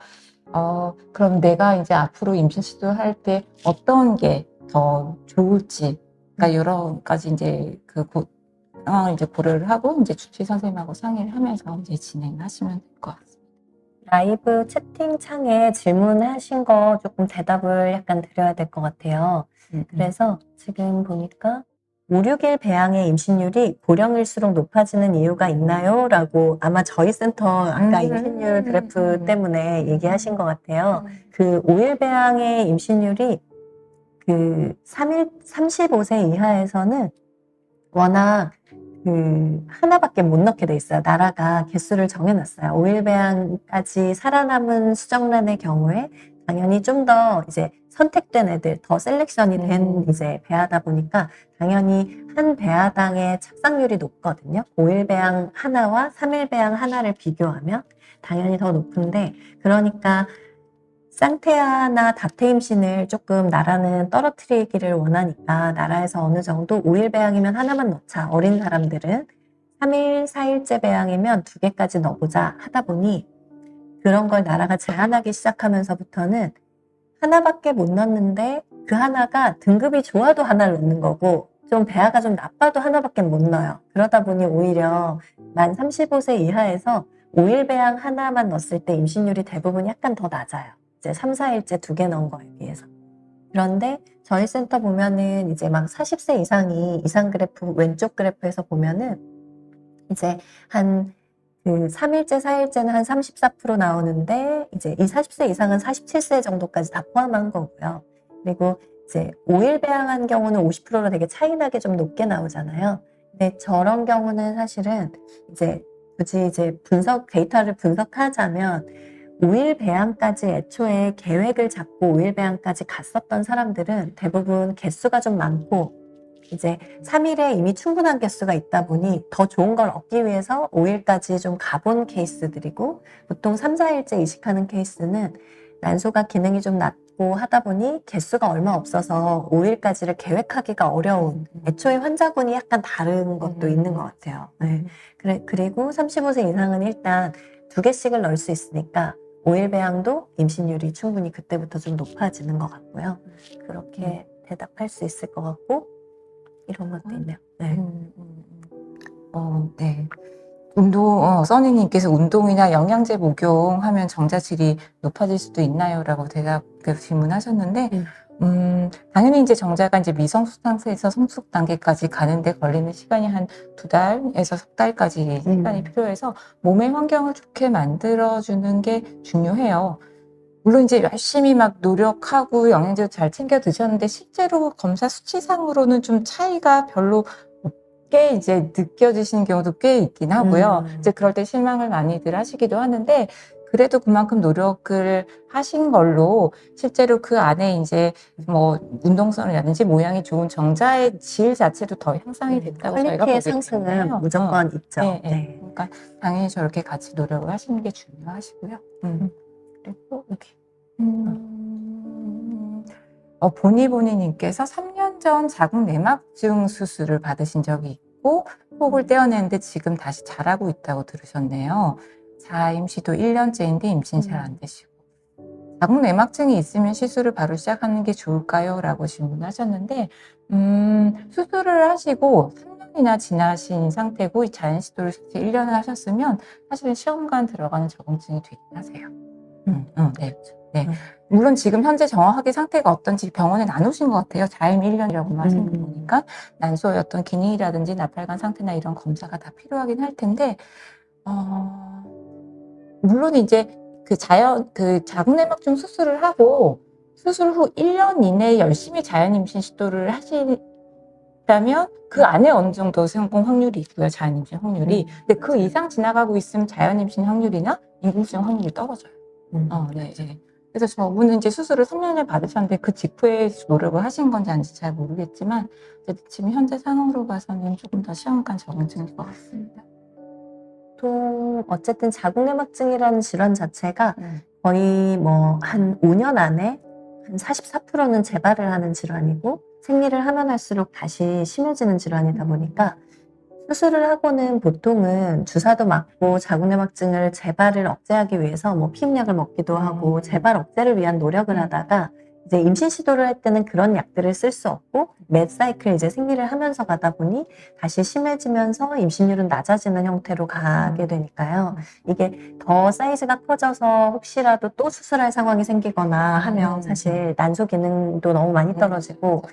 그럼 내가 이제 앞으로 임신 시도할 때 어떤 게 더 좋을지, 그러니까 여러 가지 이제 이제 고려를 하고 이제 주치 선생님하고 상의를 하면서 이제 진행하시면 될 것 같습니다. 라이브 채팅창에 질문하신 거 조금 대답을 약간 드려야 될 것 같아요. 그래서 지금 보니까 5, 6일 배양의 임신율이 고령일수록 높아지는 이유가 있나요? 라고 아마 저희 센터 아까 임신율 그래프 때문에 얘기하신 것 같아요. 그 5일 배양의 임신율이 그 35세 이하에서는 워낙 하나밖에 못 넣게 돼 있어요. 나라가 개수를 정해놨어요. 5일 배양까지 살아남은 수정란의 경우에 당연히 좀 더 이제 선택된 애들, 더 셀렉션이 된 이제 배아다 보니까 당연히 한 배아당의 착상률이 높거든요. 5일 배양 하나와 3일 배양 하나를 비교하면 당연히 더 높은데, 그러니까 쌍태아나 다태 임신을 조금 나라는 떨어뜨리기를 원하니까 나라에서 어느 정도 5일 배양이면 하나만 넣자. 어린 사람들은 3일, 4일째 배양이면 2개까지 넣어보자 하다 보니 그런 걸 나라가 제한하기 시작하면서부터는 하나밖에 못 넣는데 그 하나가 등급이 좋아도 하나를 넣는 거고 좀 배아가 좀 나빠도 하나밖에 못 넣어요. 그러다 보니 오히려 만 35세 이하에서 5일 배양 하나만 넣었을 때 임신율이 대부분 약간 더 낮아요. 이제 3, 4일째 2개 넣은 거에 비해서. 그런데 저희 센터 보면은 이제 막 40세 이상이 이상 그래프 왼쪽 그래프에서 보면은 이제 한 3일째, 4일째는 한 34% 나오는데 이제 이 40세 이상은 47세 정도까지 다 포함한 거고요. 그리고 이제 5일 배양한 경우는 50%로 되게 차이나게 좀 높게 나오잖아요. 근데 저런 경우는 사실은 이제 굳이 이제 데이터를 분석하자면 5일 배양까지 애초에 계획을 잡고 5일 배양까지 갔었던 사람들은 대부분 개수가 좀 많고 이제 3일에 이미 충분한 개수가 있다 보니 더 좋은 걸 얻기 위해서 5일까지 좀 가본 케이스들이고, 보통 3, 4일째 이식하는 케이스는 난소가 기능이 좀 낮고 하다 보니 개수가 얼마 없어서 5일까지를 계획하기가 어려운, 애초에 환자군이 약간 다른 것도 있는 것 같아요. 네. 그리고 35세 이상은 일단 2개씩을 넣을 수 있으니까 5일 배양도 임신율이 충분히 그때부터 좀 높아지는 것 같고요. 그렇게 대답할 수 있을 것 같고, 이런 것도 있네요. 네. 네. 써니님께서 운동이나 영양제 복용하면 정자질이 높아질 수도 있나요? 라고 질문하셨는데, 당연히 이제 정자가 이제 미성숙 상태에서 성숙 단계까지 가는데 걸리는 시간이 한 2달에서 석 달까지 시간이 필요해서 몸의 환경을 좋게 만들어주는 게 중요해요. 물론 이제 열심히 막 노력하고 영양제도 잘 챙겨 드셨는데 실제로 검사 수치상으로는 좀 차이가 별로 없게 이제 느껴지시는 경우도 꽤 있긴 하고요. 이제 그럴 때 실망을 많이들 하시기도 하는데 그래도 그만큼 노력을 하신 걸로 실제로 그 안에 이제 뭐 운동성이라든지 모양이 좋은 정자의 질 자체도 더 향상이 됐다고 저희가 퀄리티의 보기 상승은 때문에요. 무조건 있죠. 네, 네. 네. 그러니까 당연히 저렇게 같이 노력을 하시는 게 중요하시고요. 그리고 여기 보니보니님께서 3년 전 자궁 내막증 수술을 받으신 적이 있고 폭을 떼어냈는데 지금 다시 잘하고 있다고 들으셨네요. 자임시도 1년째인데 임신 잘 안 되시고 자궁 내막증이 있으면 시술을 바로 시작하는 게 좋을까요? 라고 질문하셨는데 수술을 하시고 3년이나 지나신 상태고 자연 시도를 1년을 하셨으면 사실은 시험관 들어가는 적응증이 되긴 하세요. 네. 네. 물론 지금 현재 정확하게 상태가 어떤지 병원에 안 오신 것 같아요. 자임 1년이라고 하신 거 보니까 난소의 어떤 기능이라든지 나팔관 상태나 이런 검사가 다 필요하긴 할 텐데 물론 이제 그 자궁내막증 수술을 하고 수술 후 1년 이내에 열심히 자연 임신 시도를 하시다면 그 안에 어느 정도 성공 확률이 있고요. 자연 임신 확률이. 근데 그 이상 지나가고 있으면 자연 임신 확률이나 인공수정 확률이 떨어져요. 네, 네. 그래서 저분은 이제 수술을 3년을 받으셨는데 그 직후에 노력을 하신 건지 아닌지 잘 모르겠지만 지금 현재 상황으로 봐서는 조금 더 시험관 적응증일 것 같습니다. 보통 어쨌든 자궁내막증이라는 질환 자체가 거의 뭐 한 5년 안에 한 44%는 재발을 하는 질환이고 생리를 하면 할수록 다시 심해지는 질환이다 보니까 수술을 하고는 보통은 주사도 맞고 자궁내막증을 재발을 억제하기 위해서 뭐 피임약을 먹기도 하고 재발 억제를 위한 노력을 하다가 이제 임신 시도를 할 때는 그런 약들을 쓸 수 없고 매 사이클 이제 생리를 하면서 가다 보니 다시 심해지면서 임신율은 낮아지는 형태로 가게 되니까요. 이게 더 사이즈가 커져서 혹시라도 또 수술할 상황이 생기거나 하면 사실 난소 기능도 너무 많이 떨어지고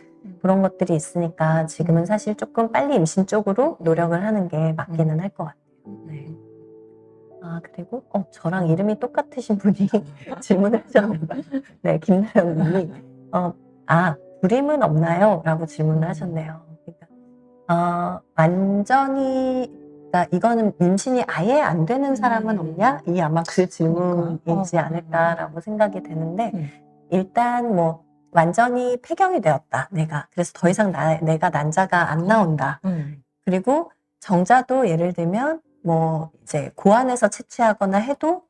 그런 것들이 있으니까 지금은 사실 조금 빨리 임신 쪽으로 노력을 하는 게 맞기는 할 것 같아요. 네. 아, 그리고 저랑 이름이 똑같으신 분이 질문을 하셨나봐요. 네, 김나영 님이 불임은 없나요? 라고 질문을 하셨네요. 그러니까 완전히 그러니까 이거는 임신이 아예 안 되는 사람은 없냐? 이 아마 그 질문이지 않을까라고 생각이 되는데 일단 뭐 완전히 폐경이 되었다, 내가. 그래서 더 이상 내가 난자가 안 나온다. 그리고 정자도 예를 들면 뭐 이제 고안에서 채취하거나 해도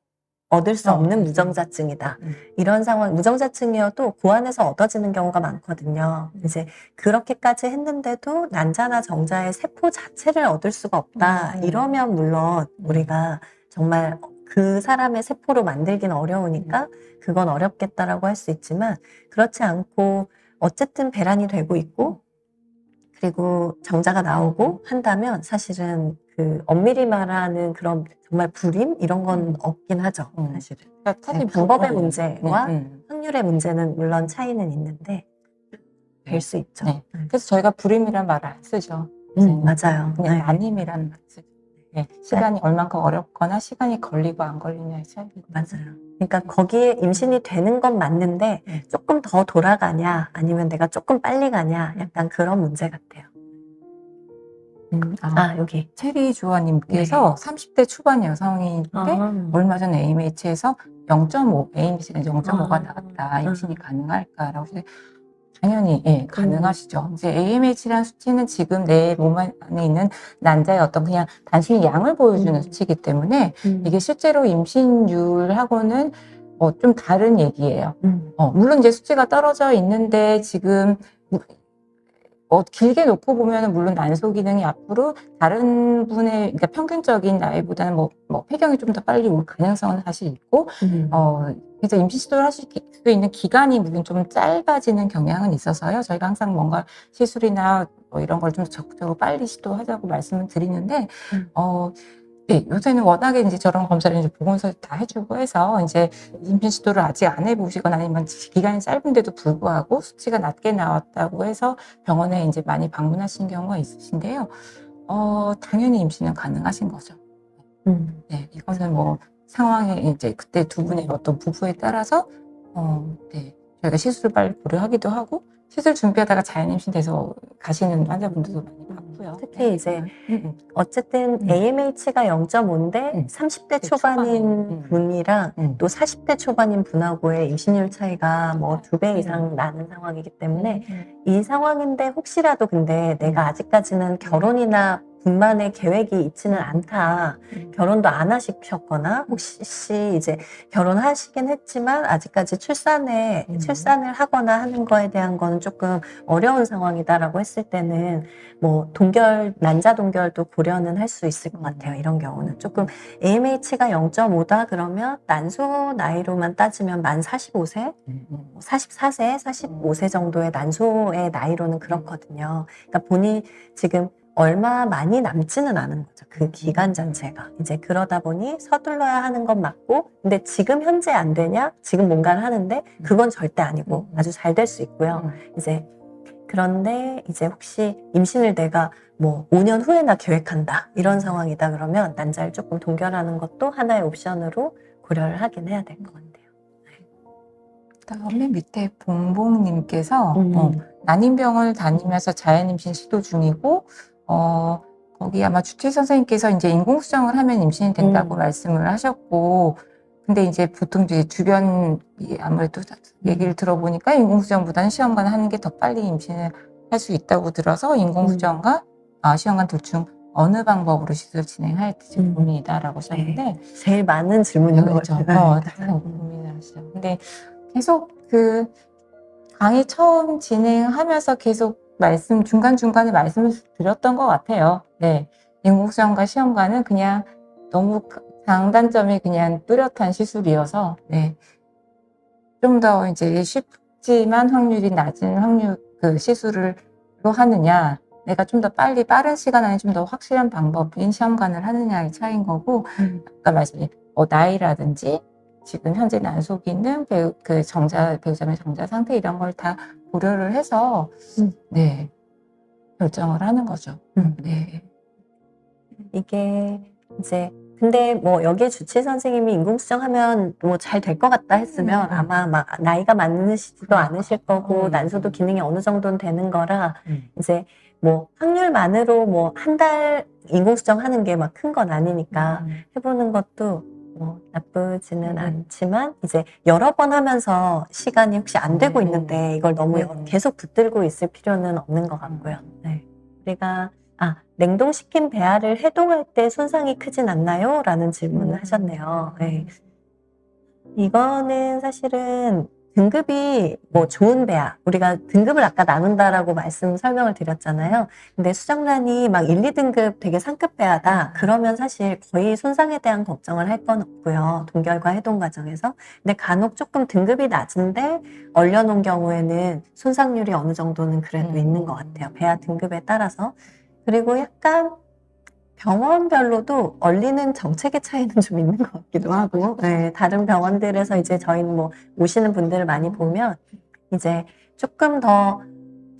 얻을 수 없는 무정자증이다. 이런 상황, 무정자증이어도 고안에서 얻어지는 경우가 많거든요. 이제 그렇게까지 했는데도 난자나 정자의 세포 자체를 얻을 수가 없다. 이러면 물론 우리가 정말 그 사람의 세포로 만들기는 어려우니까 그건 어렵겠다라고 할 수 있지만 그렇지 않고 어쨌든 배란이 되고 있고 그리고 정자가 나오고 한다면 사실은 그 엄밀히 말하는 그런 정말 불임 이런 건 없긴 하죠. 사실은. 그러니까 사실 방법의 문제와 확률의 문제는 물론 차이는 있는데 될 수 있죠. 네. 그래서 저희가 불임이란 말을 안 쓰죠. 맞아요. 그냥 난임이라는 말을 쓰죠. 네. 시간이 얼만큼 어렵거나 시간이 걸리고 안 걸리냐의 차이죠. 맞아요. 그러니까 거기에 임신이 되는 건 맞는데 조금 더 돌아가냐 아니면 내가 조금 빨리 가냐 약간 그런 문제 같아요. 여기 체리 조아님께서 30대 초반 여성인데 얼마 전 AMH에서 0.5, AMH가 0.5가 나왔다. 임신이 가능할까라고. 당연히 가능하시죠. 이제 AMH라는 수치는 지금 내 몸 안에 있는 난자의 어떤 그냥 단순히 양을 보여주는 수치이기 때문에 이게 실제로 임신율하고는 좀 다른 얘기예요. 물론 이제 수치가 떨어져 있는데 지금 길게 놓고 보면은 물론 난소 기능이 앞으로 다른 분의 그러니까 평균적인 나이보다는 뭐 폐경이 좀 더 빨리 올 가능성은 사실 있고 그래서 임신 시도를 하실 수 있는 기간이 물론 좀 짧아지는 경향은 있어서요. 저희가 항상 뭔가 시술이나 뭐 이런 걸 좀 적극적으로 빨리 시도하자고 말씀을 드리는데 네, 요새는 워낙에 이제 저런 검사를 이제 보건소에 다 해주고 해서 이제 임신 시도를 아직 안 해보시거나 아니면 기간이 짧은데도 불구하고 수치가 낮게 나왔다고 해서 병원에 이제 많이 방문하신 경우가 있으신데요. 당연히 임신은 가능하신 거죠. 네, 이거는 뭐 상황에 이제 그때 두 분의 어떤 부부에 따라서 네, 저희가 시술을 빨리 고려하기도 하고 시술 준비하다가 자연 임신돼서 가시는 환자분들도 많이 봤고. 많고요. 특히 이제 음. 어쨌든 AMH가 0.5인데 30대 초반인 분이랑 또 40대 초반인 분하고의 임신율 차이가 뭐 2배 이상 나는 상황이기 때문에 이 상황인데 혹시라도 근데 내가 아직까지는 결혼이나 분만의 계획이 있지는 않다. 결혼도 안 하셨거나 혹시 이제 결혼하시긴 했지만 아직까지 출산을 하거나 하는 거에 대한 거는 조금 어려운 상황이다라고 했을 때는 뭐 난자 동결도 고려는 할 수 있을 것 같아요. 이런 경우는 조금 AMH가 0.5다 그러면 난소 나이로만 따지면 만 45세, 44세, 45세 정도의 난소의 나이로는 그렇거든요. 그러니까 본인 지금 얼마 많이 남지는 않은 거죠. 그 기간 자체가. 이제 그러다 보니 서둘러야 하는 건 맞고, 근데 지금 현재 안 되냐? 지금 뭔가를 하는데, 그건 절대 아니고, 아주 잘 될 수 있고요. 이제, 그런데 이제 혹시 임신을 내가 뭐 5년 후에나 계획한다. 이런 상황이다. 그러면 난자를 조금 동결하는 것도 하나의 옵션으로 고려를 하긴 해야 될 것 같아요. 그다음에 밑에 봉봉님께서 난임병을 다니면서 자연임신 시도 중이고 거기 아마 주치 선생님께서 이제 인공수정을 하면 임신이 된다고 말씀을 하셨고, 근데 이제 보통 이제 주변 아무래도 얘기를 들어보니까 인공수정보다는 시험관 하는 게 더 빨리 임신을 할 수 있다고 들어서 인공수정과 시험관 둘 중 어느 방법으로 시술 진행할지 고민이다라고 하셨는데, 제일 많은 질문인 것 같아요. 다들 고민을 하시죠. 근데 계속 그 강의 처음 진행하면서 계속 중간중간에 말씀을 드렸던 것 같아요. 네. 인공수정과 시험관은 그냥 너무 장단점이 그냥 뚜렷한 시술이어서, 네. 좀 더 이제 쉽지만 확률이 낮은 시술을 하느냐, 내가 좀 더 빠른 시간 안에 좀 더 확실한 방법인 시험관을 하느냐의 차이인 거고, 아까 말씀드린 나이라든지 지금 현재 난소기능, 배우자의 정자 상태 이런 걸 다 고려를 해서 네, 결정을 하는 거죠. 네. 이게 이제 근데 뭐 여기에 주치 선생님이 인공수정하면 뭐 잘 될 것 같다 했으면 아마 막 나이가 많으시지도 않으실 거고 난소도 기능이 어느 정도는 되는 거라 이제 뭐 확률만으로 뭐 한 달 인공수정 하는 게 막 큰 건 아니니까 해보는 것도 뭐 나쁘지는 않지만 이제 여러 번 하면서 시간이 혹시 안 되고 있는데 이걸 너무 계속 붙들고 있을 필요는 없는 것 같고요. 네. 우리가 냉동시킨 배아를 해동할 때 손상이 크진 않나요? 라는 질문을 하셨네요. 네. 이거는 사실은 등급이 뭐 좋은 배아, 우리가 등급을 아까 나눈다라고 설명을 드렸잖아요. 근데 수정란이 막 1, 2등급 되게 상급 배아다. 그러면 사실 거의 손상에 대한 걱정을 할 건 없고요. 동결과 해동 과정에서. 근데 간혹 조금 등급이 낮은데 얼려놓은 경우에는 손상률이 어느 정도는 그래도 있는 것 같아요. 배아 등급에 따라서. 그리고 약간 병원별로도 얼리는 정책의 차이는 좀 있는 것 같기도 하고, 네, 다른 병원들에서 이제 저희는 뭐 오시는 분들을 많이 보면 이제 조금 더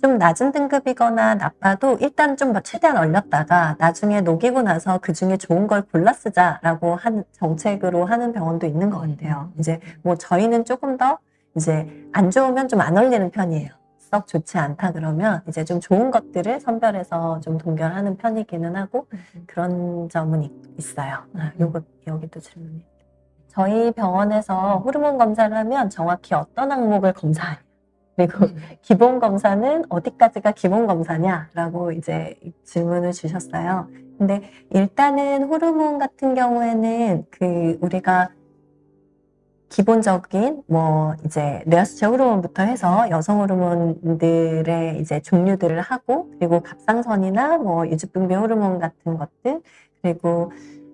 좀 낮은 등급이거나 나빠도 일단 좀 최대한 얼렸다가 나중에 녹이고 나서 그 중에 좋은 걸 골라 쓰자라고 하는 정책으로 하는 병원도 있는 것 같아요. 이제 뭐 저희는 조금 더 이제 안 좋으면 좀 안 얼리는 편이에요. 썩 좋지 않다 그러면 이제 좀 좋은 것들을 선별해서 좀 동결하는 편이기는 하고 그런 점은 있어요. 여기도 질문이. 저희 병원에서 호르몬 검사를 하면 정확히 어떤 항목을 검사하냐. 그리고 기본 검사는 어디까지가 기본 검사냐라고 이제 질문을 주셨어요. 근데 일단은 호르몬 같은 경우에는 우리가 기본적인 뭐 이제 뇌하수체 호르몬부터 해서 여성 호르몬들의 이제 종류들을 하고 그리고 갑상선이나 뭐 유주분비 호르몬 같은 것들 그리고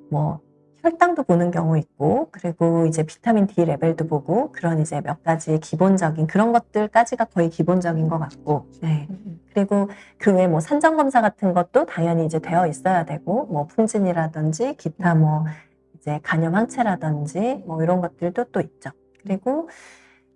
뭐 혈당도 보는 경우 있고 그리고 이제 비타민 D 레벨도 보고 그런 이제 몇 가지 기본적인 그런 것들까지가 거의 기본적인 것 같고 네. 그리고 그 외에 뭐 산정 검사 같은 것도 당연히 이제 되어 있어야 되고 뭐 풍진이라든지 기타 뭐 이제 간염 항체라든지 뭐 이런 것들도 또 있죠. 그리고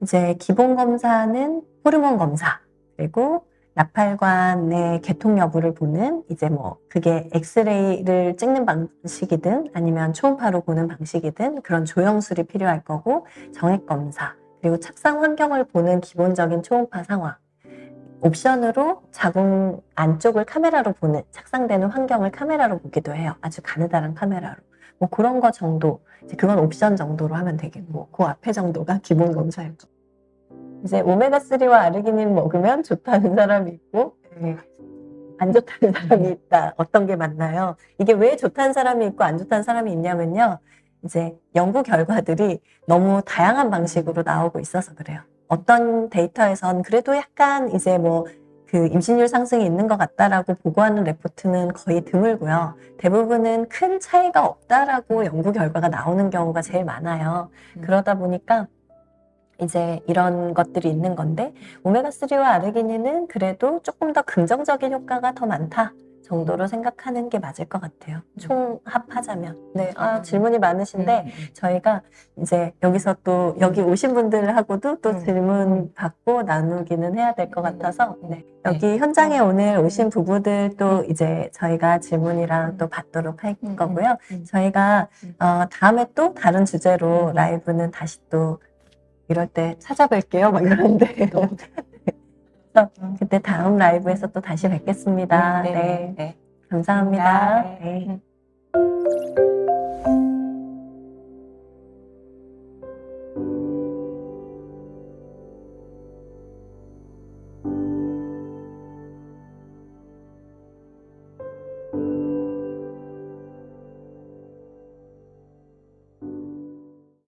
이제 기본 검사는 호르몬 검사 그리고 나팔관의 개통 여부를 보는 이제 뭐 그게 엑스레이를 찍는 방식이든 아니면 초음파로 보는 방식이든 그런 조영술이 필요할 거고 정액 검사 그리고 착상 환경을 보는 기본적인 초음파 상황 옵션으로 자궁 안쪽을 카메라로 보는, 착상되는 환경을 카메라로 보기도 해요. 아주 가느다란 카메라로. 뭐 그런 거 정도, 이제 그건 옵션 정도로 하면 되겠고, 그 앞에 정도가 기본 검사일 거. 이제 오메가3와 아르기닌 먹으면 좋다는 사람이 있고, 안 좋다는 사람이 있다. 어떤 게 맞나요? 이게 왜 좋다는 사람이 있고 안 좋다는 사람이 있냐면요. 이제 연구 결과들이 너무 다양한 방식으로 나오고 있어서 그래요. 어떤 데이터에선 그래도 약간 이제 뭐 그 임신율 상승이 있는 것 같다라고 보고하는 레포트는 거의 드물고요. 대부분은 큰 차이가 없다라고 연구 결과가 나오는 경우가 제일 많아요. 그러다 보니까 이제 이런 것들이 있는 건데, 오메가3와 아르기닌은 그래도 조금 더 긍정적인 효과가 더 많다 정도로 생각하는 게 맞을 것 같아요. 총합하자면. 네, 질문이 많으신데 저희가 이제 여기서 또 여기 오신 분들하고도 또 질문 받고 나누기는 해야 될 것 같아서, 네. 여기 현장에 오늘 오신 부부들 또 이제 저희가 질문이랑 또 받도록 할 거고요. 저희가 다음에 또 다른 주제로 라이브는 다시 또 이럴 때 찾아뵐게요. 막 이러는데. 그래서 그때 다음 라이브에서 또 다시 뵙겠습니다. 네. 감사합니다. 네.